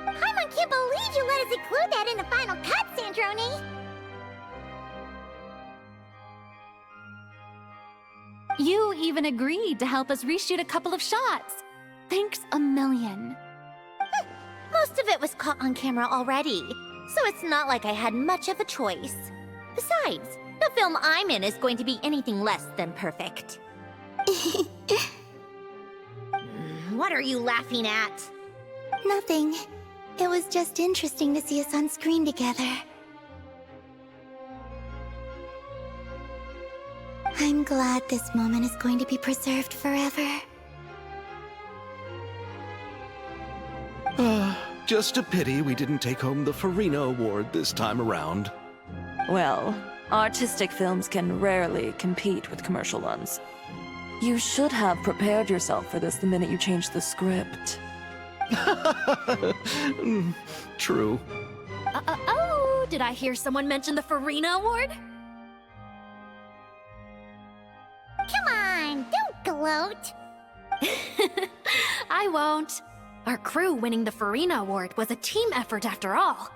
S2: Paimon can't believe you let us include that in the final cut, Sandrone!
S8: You even agreed to help us reshoot a couple of shots. Thanks a million.
S1: Most of it was caught on camera already, so it's not like I had much of a choice. Besides, the film I'm in is going to be anything less than perfect. What are you laughing at?
S9: Nothing. It was just interesting to see us on screen together. I'm glad this moment is going to be preserved forever.
S11: Just a pity we didn't take home the Farina Award this time around.
S10: Well, artistic films can rarely compete with commercial ones. You should have prepared yourself for this the minute you changed the script.
S11: True.
S8: Oh, did I hear someone mention the Farina Award?
S2: Come on, don't gloat!
S8: I won't. Our crew winning the Farina Award was a team effort after all.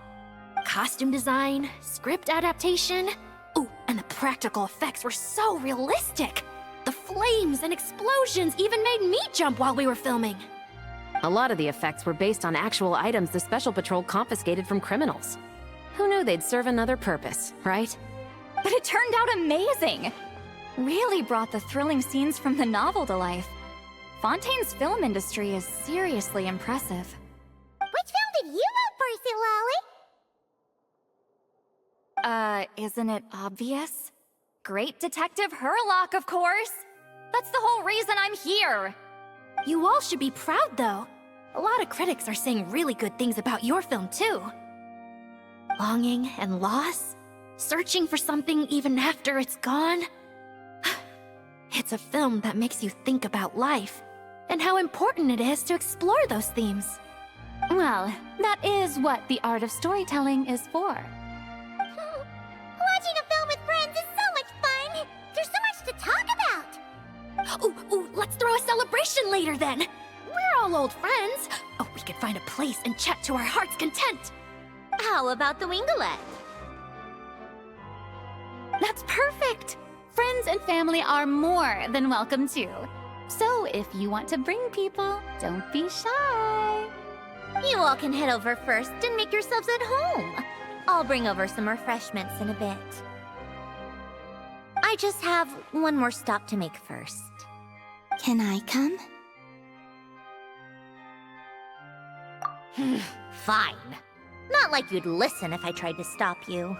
S8: Costume design, script adaptation. Ooh, and the practical effects were so realistic. The flames and explosions even made me jump while we were filming.
S7: A lot of the effects were based on actual items the Special Patrol confiscated from criminals. Who knew they'd serve another purpose, right?
S8: But it turned out amazing! Really brought the thrilling scenes from the novel to life. Fontaine's film industry is seriously impressive.
S2: Which film did you vote for, Silali?
S8: Isn't it obvious? Great Detective Hurlock, of course! That's the whole reason I'm here! You all should be proud, though. A lot of critics are saying really good things about your film, too. Longing and loss? Searching for something even after it's gone? It's a film that makes you think about life, and how important it is to explore those themes. Well, that is what the art of storytelling is for.
S2: Watching a film with friends is so much fun! There's so much to talk about!
S8: Ooh, let's
S12: Let's throw a celebration later then. We're all old friends. Oh, we could find a place and chat to our heart's content.
S1: How about the winglet?
S8: That's perfect! Friends and family are more than welcome too. So if you want to bring people, don't be shy.
S1: You all can head over first and make yourselves at home. I'll bring over some refreshments in a bit. I just have one more stop to make first.
S9: Can I come?
S1: Fine. Not like you'd listen if I tried to stop you.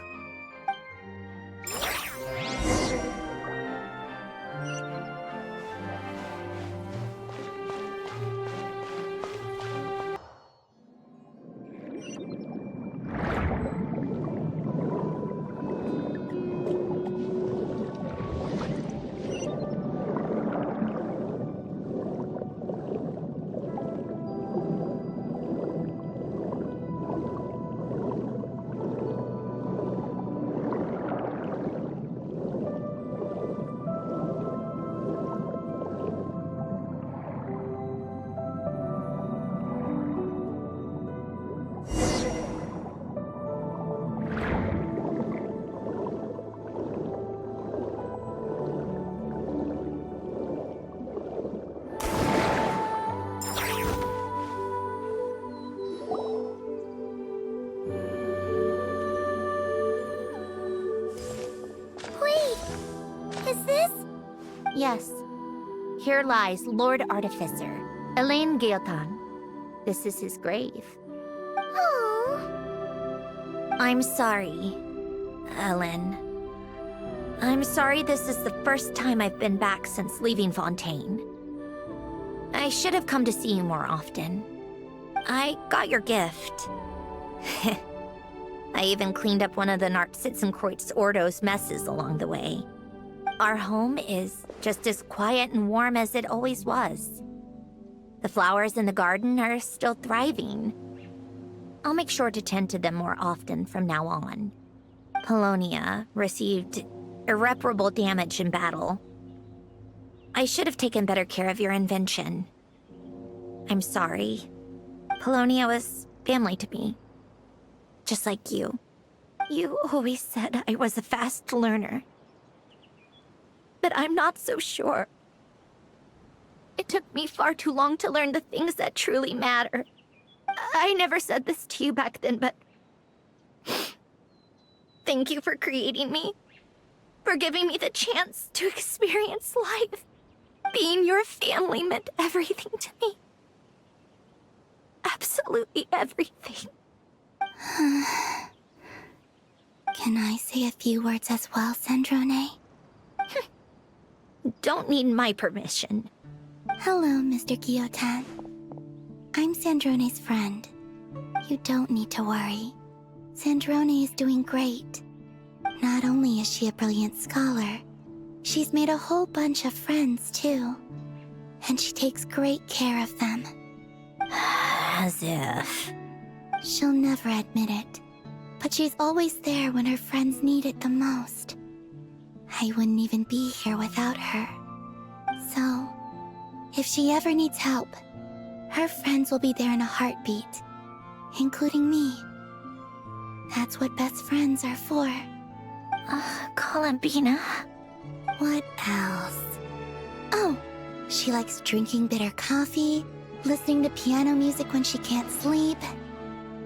S1: Yes. Here lies Lord Artificer, Elaine Gaeltan. This is his grave.
S2: Oh.
S1: I'm sorry, Ellen. I'm sorry this is the first time I've been back since leaving Fontaine. I should have come to see you more often. I got your gift. I even cleaned up one of the Nartsitzenkreuz Ordo's messes along the way. Our home is just as quiet and warm as it always was. The flowers in the garden are still thriving. I'll make sure to tend to them more often from now on. Polonia received irreparable damage in battle. I should have taken better care of your invention. I'm sorry. Polonia was family to me. Just like you. You always said I was a fast learner. But I'm not so sure. It took me far too long to learn the things that truly matter. I never said this to you back then, but... Thank you for creating me. For giving me the chance to experience life. Being your family meant everything to me. Absolutely everything.
S9: Can I say a few words as well, Sandrone?
S1: Don't need my permission.
S9: Hello, Mr. Guillotin. I'm Sandrone's friend. You don't need to worry. Sandrone is doing great. Not only is she a brilliant scholar, she's made a whole bunch of friends, too. And she takes great care of them.
S1: As if...
S9: She'll never admit it, but she's always there when her friends need it the most. I wouldn't even be here without her. So, if she ever needs help, her friends will be there in a heartbeat, including me. That's what best friends are for.
S1: Columbina.
S9: What else? Oh, she likes drinking bitter coffee, listening to piano music when she can't sleep.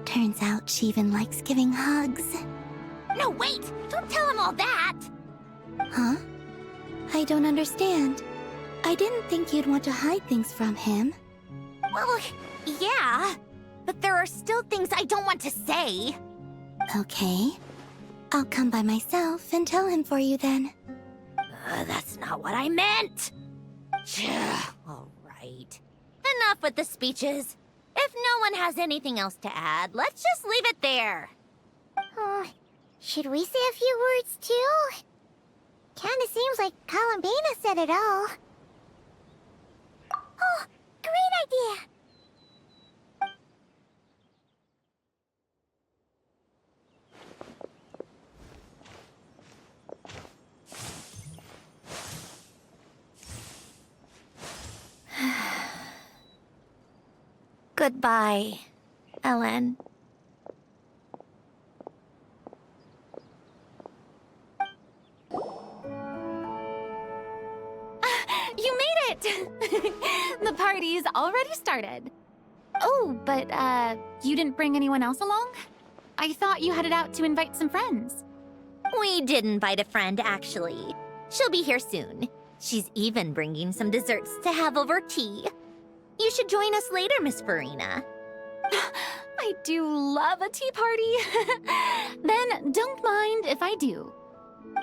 S9: Turns out she even likes giving hugs.
S2: No, wait! Don't tell him all that!
S9: Huh? I don't understand. I didn't think you'd want to hide things from him.
S1: Well, yeah. But there are still things I don't want to say.
S9: Okay. I'll come by myself and tell him for you then.
S1: That's not what I meant. All right. Enough with the speeches. If no one has anything else to add, let's just leave it there.
S2: Should we say a few words too? Kinda seems like Columbina said it all. Oh, great idea!
S1: Goodbye, Ellen.
S12: You made it! The party's already started. Oh, but, you didn't bring anyone else along? I thought you headed out to invite some friends.
S1: We did invite a friend, actually. She'll be here soon. She's even bringing some desserts to have over tea. You should join us later, Miss Farina.
S12: I do love a tea party. Then don't mind if I do.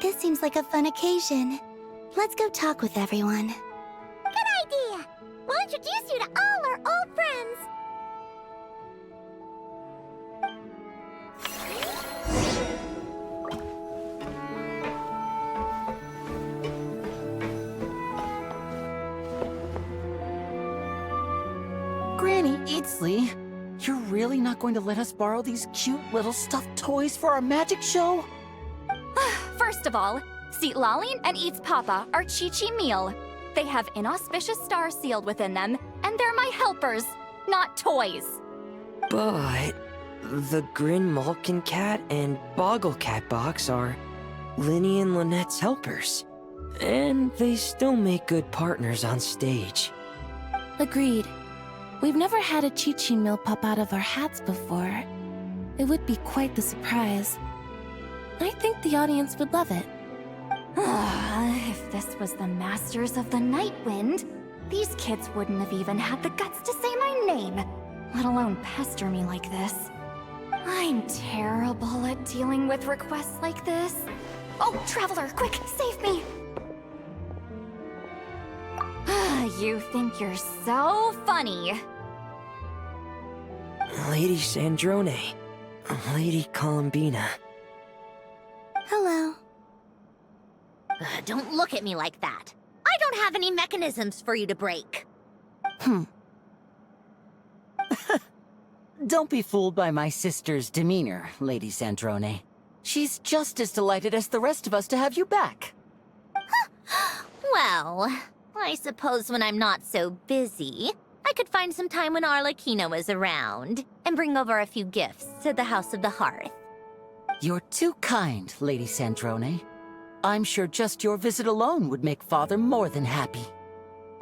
S9: This seems like a fun occasion. Let's go talk with everyone.
S2: Good idea! We'll introduce you to all our old friends.
S13: Granny Eatsley, you're really not going to let us borrow these cute little stuffed toys for our magic show?
S8: First of all, Seat Lalin and Eats Papa are Chi-Chi meal. They have inauspicious stars sealed within them, and they're my helpers, not toys.
S14: But the Grin Malkin Cat and Boggle Cat box are Linny and Lynette's helpers. And they still make good partners on stage.
S15: Agreed. We've never had a Chi-Chi meal pop out of our hats before. It would be quite the surprise. I think the audience would love it.
S8: If this was the Masters of the Night Wind, these kids wouldn't have even had the guts to say my name, let alone pester me like this. I'm terrible at dealing with requests like this. Oh, Traveler, quick, save me! You think you're so funny.
S14: Lady Sandrone, Lady Columbina.
S9: Hello.
S1: Don't look at me like that. I don't have any mechanisms for you to break.
S13: Don't be fooled by my sister's demeanor, Lady Sandrone. She's just as delighted as the rest of us to have you back.
S1: Well, I suppose when I'm not so busy, I could find some time when Arlecchino is around and bring over a few gifts to the House of the Hearth.
S13: You're too kind, Lady Sandrone. I'm sure just your visit alone would make Father more than happy.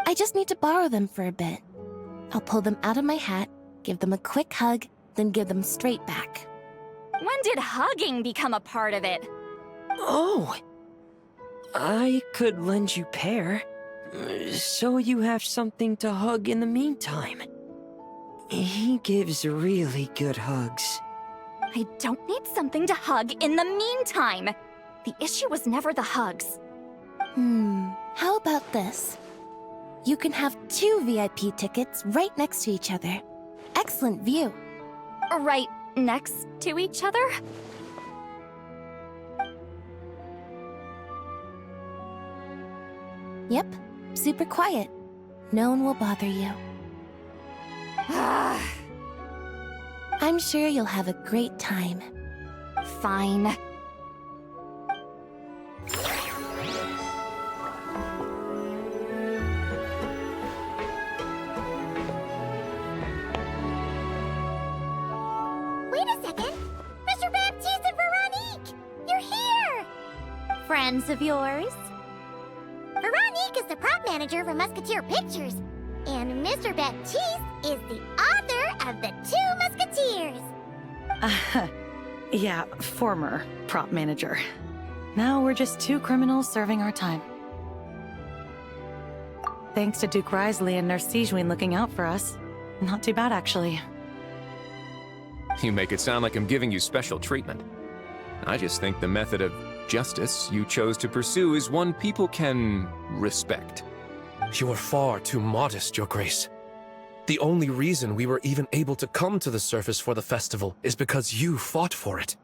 S15: I just need to borrow them for a bit. I'll pull them out of my hat, give them a quick hug, then give them straight back.
S8: When did hugging become a part of it?
S14: Oh! I could lend you Pear, so you have something to hug in the meantime. He gives really good hugs.
S8: I don't need something to hug in the meantime. The issue was never the hugs.
S15: How about this? You can have 2 VIP tickets right next to each other. Excellent view.
S8: Right next to each other?
S15: Yep, super quiet. No one will bother you. I'm sure you'll have a great time.
S8: Fine.
S2: Wait a second! Mr. Baptiste and Veronique! You're here!
S1: Friends of yours?
S2: Veronique is the prop manager for Musketeer Pictures, and Mr. Baptiste is the author of The 2 Musketeers.
S16: Yeah, former prop manager. Now we're just 2 criminals serving our time. Thanks to Duke Risley and Nurse Sigewin looking out for us. Not too bad, actually.
S17: You make it sound like I'm giving you special treatment. I just think the method of justice you chose to pursue is one people can respect.
S18: You are far too modest, Your Grace. The only reason we were even able to come to the surface for the festival is because you fought for it.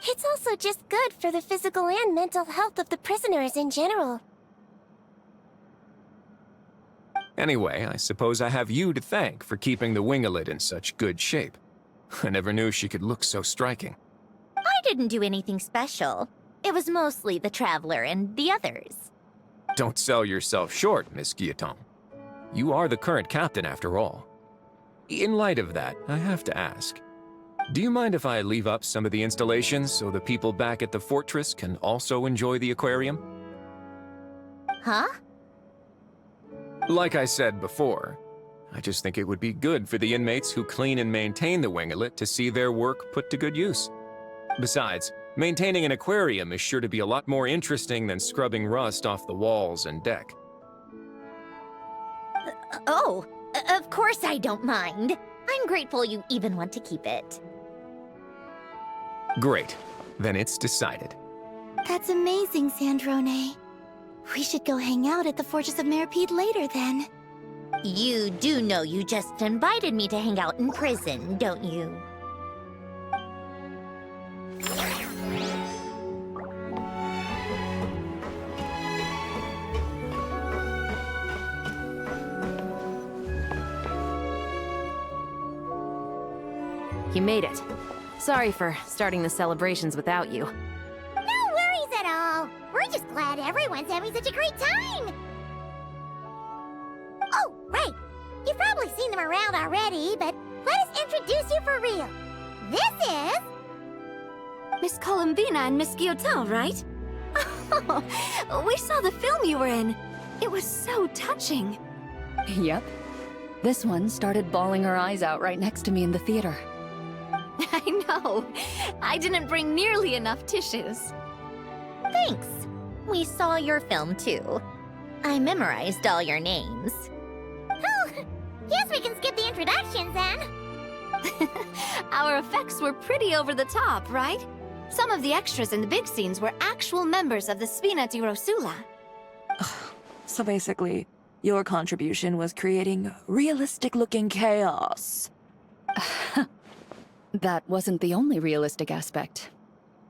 S2: It's also just good for the physical and mental health of the prisoners in general.
S17: Anyway, I suppose I have you to thank for keeping the winglet in such good shape. I never knew she could look so striking.
S1: I didn't do anything special. It was mostly the Traveler and the others.
S17: Don't sell yourself short, Miss Guillotin. You are the current captain, after all. In light of that, I have to ask, do you mind if I leave up some of the installations so the people back at the fortress can also enjoy the aquarium?
S1: Huh?
S17: Like I said before, I just think it would be good for the inmates who clean and maintain the winglet to see their work put to good use. Besides, maintaining an aquarium is sure to be a lot more interesting than scrubbing rust off the walls and deck.
S1: Oh, of course I don't mind. I'm grateful you even want to keep it.
S17: Great. Then it's decided.
S9: That's amazing, Sandrone. We should go hang out at the Fortress of Meripede later, then.
S1: You do know you just invited me to hang out in prison, don't you?
S7: You made it. Sorry for starting the celebrations without you.
S2: No worries at all. We're just glad everyone's having such a great time. Oh, right. You've probably seen them around already, but let us introduce you for real. This is...
S12: Miss Columbina and Miss Guillotin, right? Oh, we saw the film you were in. It was so touching.
S19: Yep. This one started bawling her eyes out right next to me in the theater.
S12: I know. I didn't bring nearly enough tissues.
S1: Thanks. We saw your film too. I memorized all your names.
S2: Oh, guess we can skip the introductions then.
S12: Our effects were pretty over the top, right? Some of the extras in the big scenes were actual members of the Spina di Rosula.
S10: So basically, your contribution was creating realistic-looking chaos.
S19: That wasn't the only realistic aspect.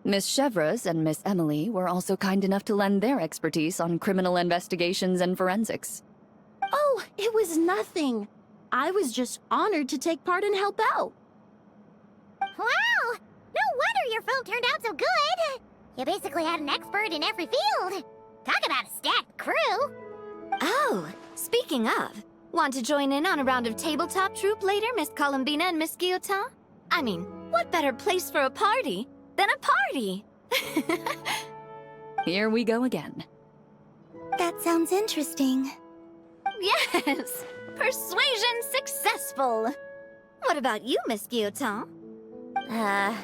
S19: Miss Chevres and Miss Emily were also kind enough to lend their expertise on criminal investigations and forensics.
S20: Oh, it was nothing. I was just honored to take part and help out.
S2: Wow! No wonder your film turned out so good! You basically had an expert in every field. Talk about a stacked crew!
S12: Oh, speaking of, want to join in on a round of tabletop troupe later, Miss Columbina and Miss Guillotin? I mean, what better place for a party than a party?
S19: Here we go again.
S9: That sounds interesting.
S12: Yes! Persuasion successful! What about you, Miss Guillotin?
S1: I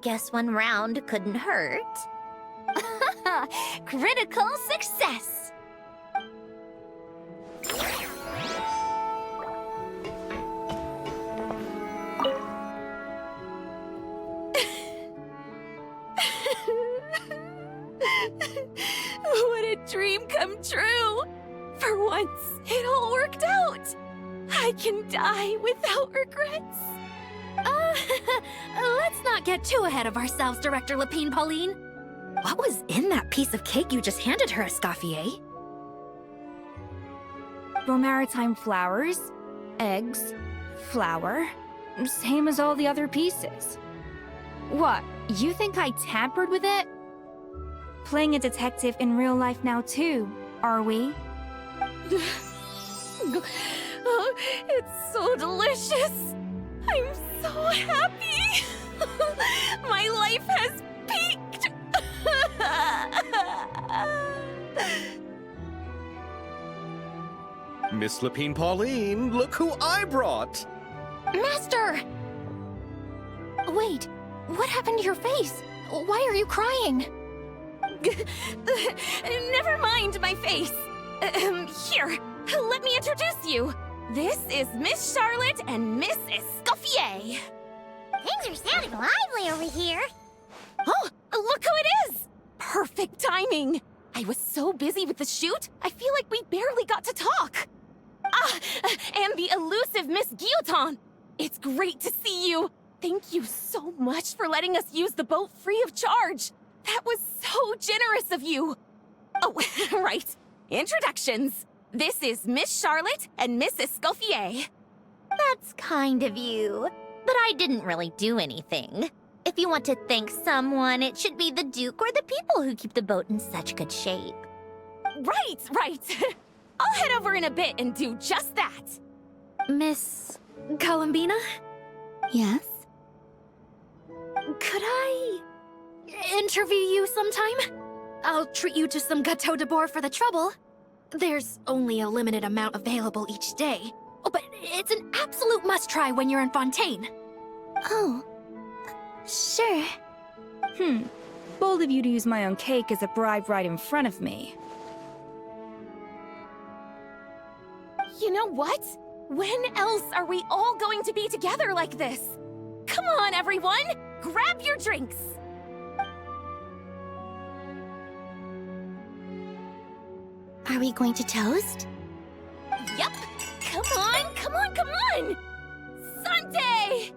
S1: guess one round couldn't hurt.
S12: Critical success!
S15: What a dream come true! For once, it all worked out! I can die without regrets.
S12: Let's not get too ahead of ourselves, Director Lapine Pauline. What was in that piece of cake you just handed her, Escoffier?
S21: Bromaritime flowers, eggs, flour, same as all the other pieces. What, you think I tampered with it? Playing a detective in real life now too, are we?
S15: Oh, it's so delicious! I'm so happy! My life has peaked!
S11: Miss Lapine Pauline, look who I brought!
S12: Master! Wait, what happened to your face? Why are you crying?
S15: Never mind my face. Here, let me introduce you. This is Miss Charlotte and Miss Escoffier.
S2: Things are sounding lively over here.
S15: Oh, look who it is! Perfect timing. I was so busy with the shoot, I feel like we barely got to talk. And the elusive Miss Guillotin. It's great to see you. Thank you so much for letting us use the boat free of charge. That was so generous of you. Oh, right. Introductions. This is Miss Charlotte and Miss Escoffier.
S1: That's kind of you, but I didn't really do anything. If you want to thank someone, it should be the Duke or the people who keep the boat in such good shape.
S15: Right. I'll head over in a bit and do just that.
S1: Miss
S21: Columbina?
S9: Yes?
S21: Could I interview you sometime? I'll treat you to some gâteau de bord for the trouble. There's only a limited amount available each day. Oh, but it's an absolute must-try when you're in Fontaine.
S9: Oh, sure.
S21: Bold of you to use my own cake as a bribe right in front of me.
S15: You know what? When else are we all going to be together like this? Come on, everyone! Grab your drinks!
S9: Are we going to toast?
S15: Yup! Come on, come on, come on! Sante!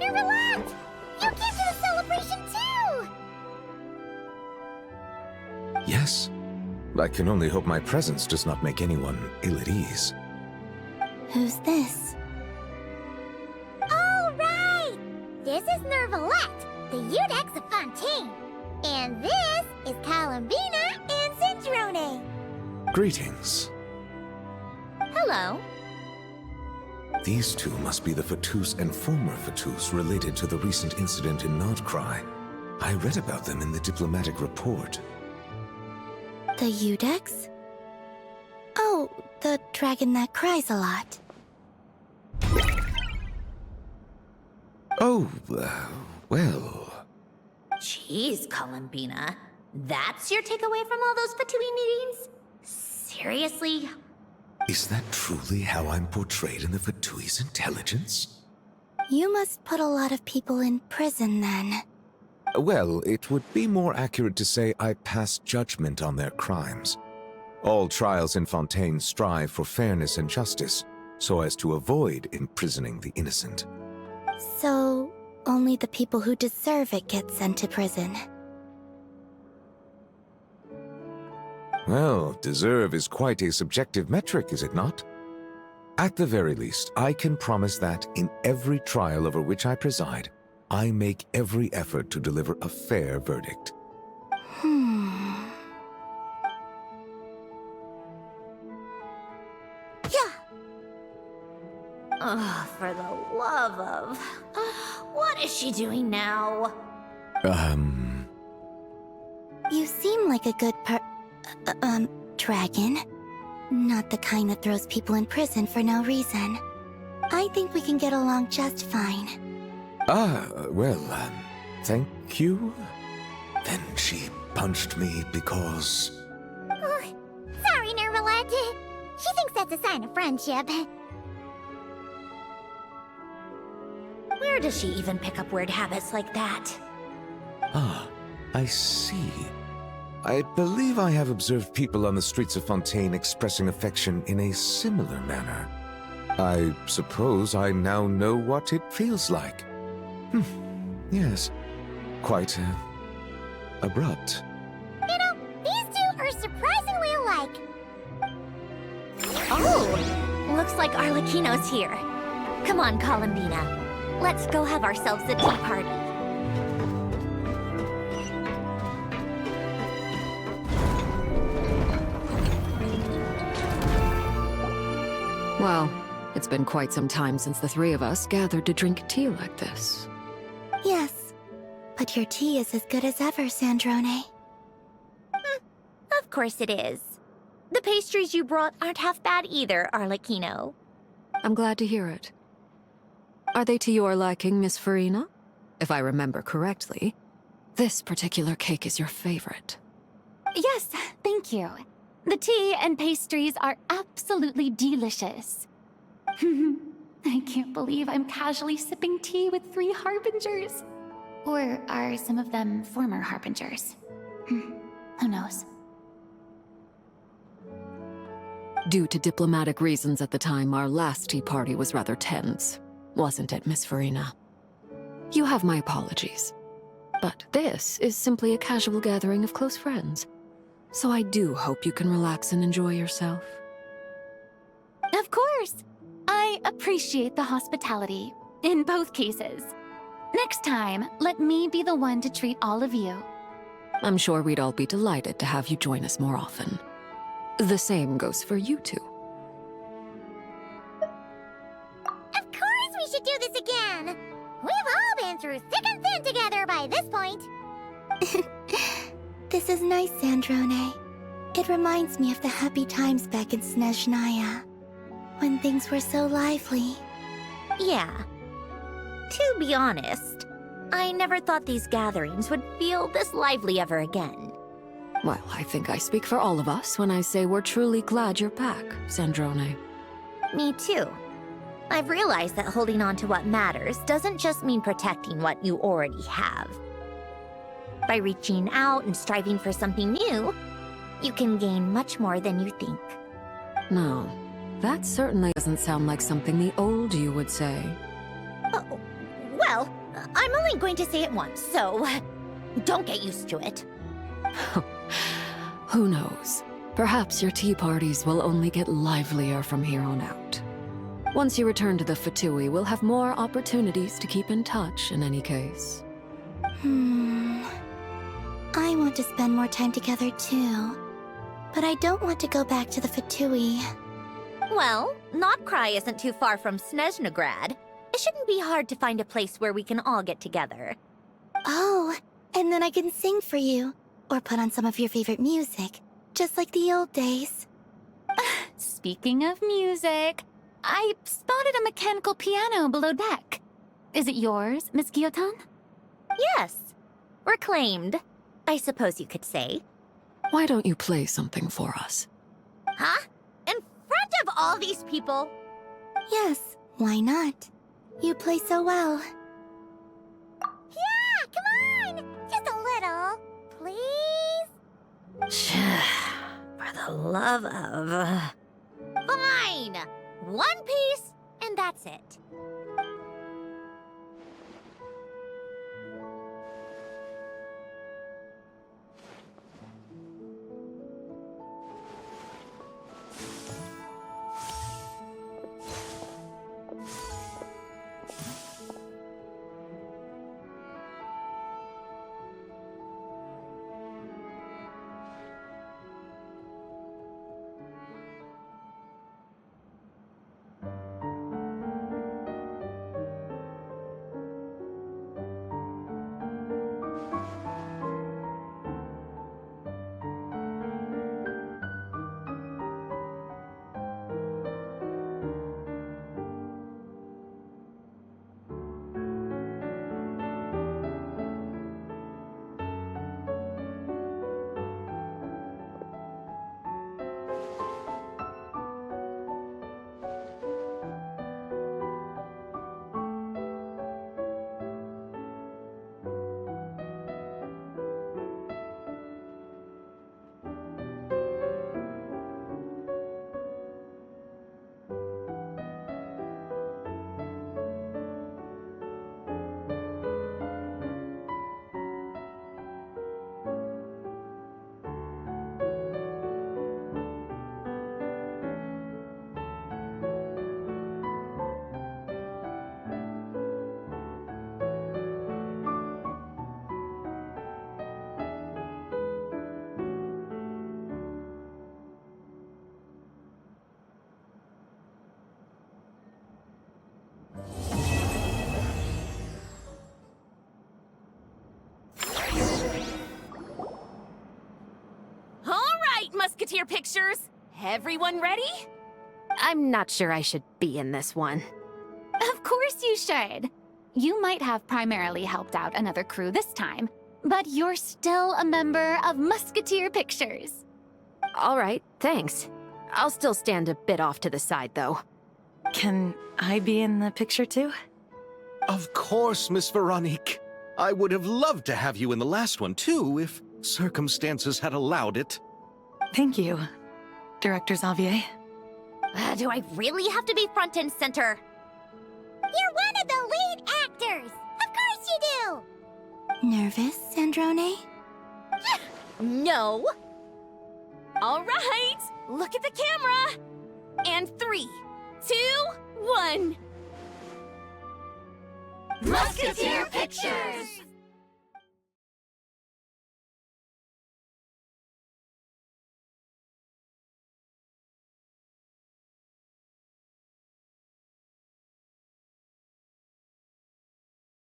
S2: Relax! You came to the celebration too!
S3: Yes. I can only hope my presence does not make anyone ill at ease.
S9: Who's this?
S2: All right! This is Nervalette, the Udex of Fontaine. And this is Columbina and Sandrone.
S3: Greetings.
S1: Hello.
S3: These two must be the Fatus and former Fatus related to the recent incident in Nordcry. I read about them in the diplomatic report.
S9: The Udex? Oh, the dragon that cries a lot.
S3: Oh, well...
S1: Jeez, Columbina. That's your takeaway from all those Fatui meetings? Seriously?
S3: Is that truly how I'm portrayed in the Fatui's intelligence?
S9: You must put a lot of people in prison then.
S3: Well, it would be more accurate to say I pass judgment on their crimes. All trials in Fontaine strive for fairness and justice, so as to avoid imprisoning the innocent.
S9: So, only the people who deserve it get sent to prison.
S3: Well, deserve is quite a subjective metric, is it not? At the very least, I can promise that in every trial over which I preside, I make every effort to deliver a fair verdict.
S2: Yeah.
S1: Oh, for the love of... what is she doing now?
S9: You seem like a good dragon. Not the kind that throws people in prison for no reason. I think we can get along just fine.
S3: Well, thank you? Then she punched me because...
S2: Oh, sorry, Nervalette. She thinks that's a sign of friendship.
S1: Where does she even pick up weird habits like that?
S3: Ah, I see. I believe I have observed people on the streets of Fontaine expressing affection in a similar manner. I suppose I now know what it feels like. Yes, quite abrupt.
S2: You know, these two are surprisingly alike.
S1: Oh, looks like Arlecchino's here. Come on, Columbina. Let's go have ourselves a tea party.
S7: Well, it's been quite some time since the three of us gathered to drink tea like this.
S9: Yes, but your tea is as good as ever, Sandrone.
S1: Of course it is. The pastries you brought aren't half bad either, Arlecchino.
S7: I'm glad to hear it. Are they to your liking, Miss Farina? If I remember correctly, this particular cake is your favorite.
S12: Yes, thank you. The tea and pastries are absolutely delicious. I can't believe I'm casually sipping tea with 3 harbingers. Or are some of them former harbingers? Who knows?
S7: Due to diplomatic reasons at the time, our last tea party was rather tense. Wasn't it, Miss Farina? You have my apologies. But this is simply a casual gathering of close friends. So I do hope you can relax and enjoy yourself.
S12: Of course! I I appreciate the hospitality, in both cases. Next time, let me be the one to treat all of you.
S7: I'm sure we'd all be delighted to have you join us more often. The same goes for you two.
S2: Of course we should do this again! We've all been through thick and thin together by this point.
S9: This is nice, Sandrone. It reminds me of the happy times back in Snezhnaya, when things were so lively.
S1: Yeah. To be honest, I never thought these gatherings would feel this lively ever again.
S7: Well, I think I speak for all of us when I say we're truly glad you're back, Sandrone.
S1: Me too. I've realized that holding on to what matters doesn't just mean protecting what you already have. By reaching out and striving for something new, you can gain much more than you think.
S7: No, that certainly doesn't sound like something the old you would say.
S1: Oh, well, I'm only going to say it once, so don't get used to it.
S7: Who knows? Perhaps your tea parties will only get livelier from here on out. Once you return to the Fatui, we'll have more opportunities to keep in touch in any case.
S9: I want to spend more time together too. But I don't want to go back to the Fatui.
S1: Well, Notcry isn't too far from Snezhnograd. It shouldn't be hard to find a place where we can all get together.
S9: Oh, and then I can sing for you. Or put on some of your favorite music. Just like the old days.
S12: Speaking of music, I spotted a mechanical piano below deck. Is it yours, Miss Gyotan?
S1: Yes. Reclaimed, I suppose you could say.
S7: Why don't you play something for us?
S1: Huh? In front of all these people?
S9: Yes, why not? You play so well.
S2: Yeah, come on! Just a little, please?
S1: For the love of... Fine! One piece, and that's it.
S15: Musketeer pictures. Everyone ready?
S5: I'm not sure I should be in this one.
S12: Of course you should. You might have primarily helped out another crew this time, but you're still a member of Musketeer Pictures.
S5: All right, thanks. I'll still stand a bit off to the side, though.
S16: Can I be in the picture too?
S11: Of course, Miss Veronique. I would have loved to have you in the last one too, if circumstances had allowed it.
S16: Thank you, Director Xavier.
S1: Do I really have to be front and center?
S2: You're one of the lead actors! Of course you do!
S9: Nervous, Sandrone?
S15: No! All right, look at the camera! And 3, 2, 1.
S2: Musketeer Pictures!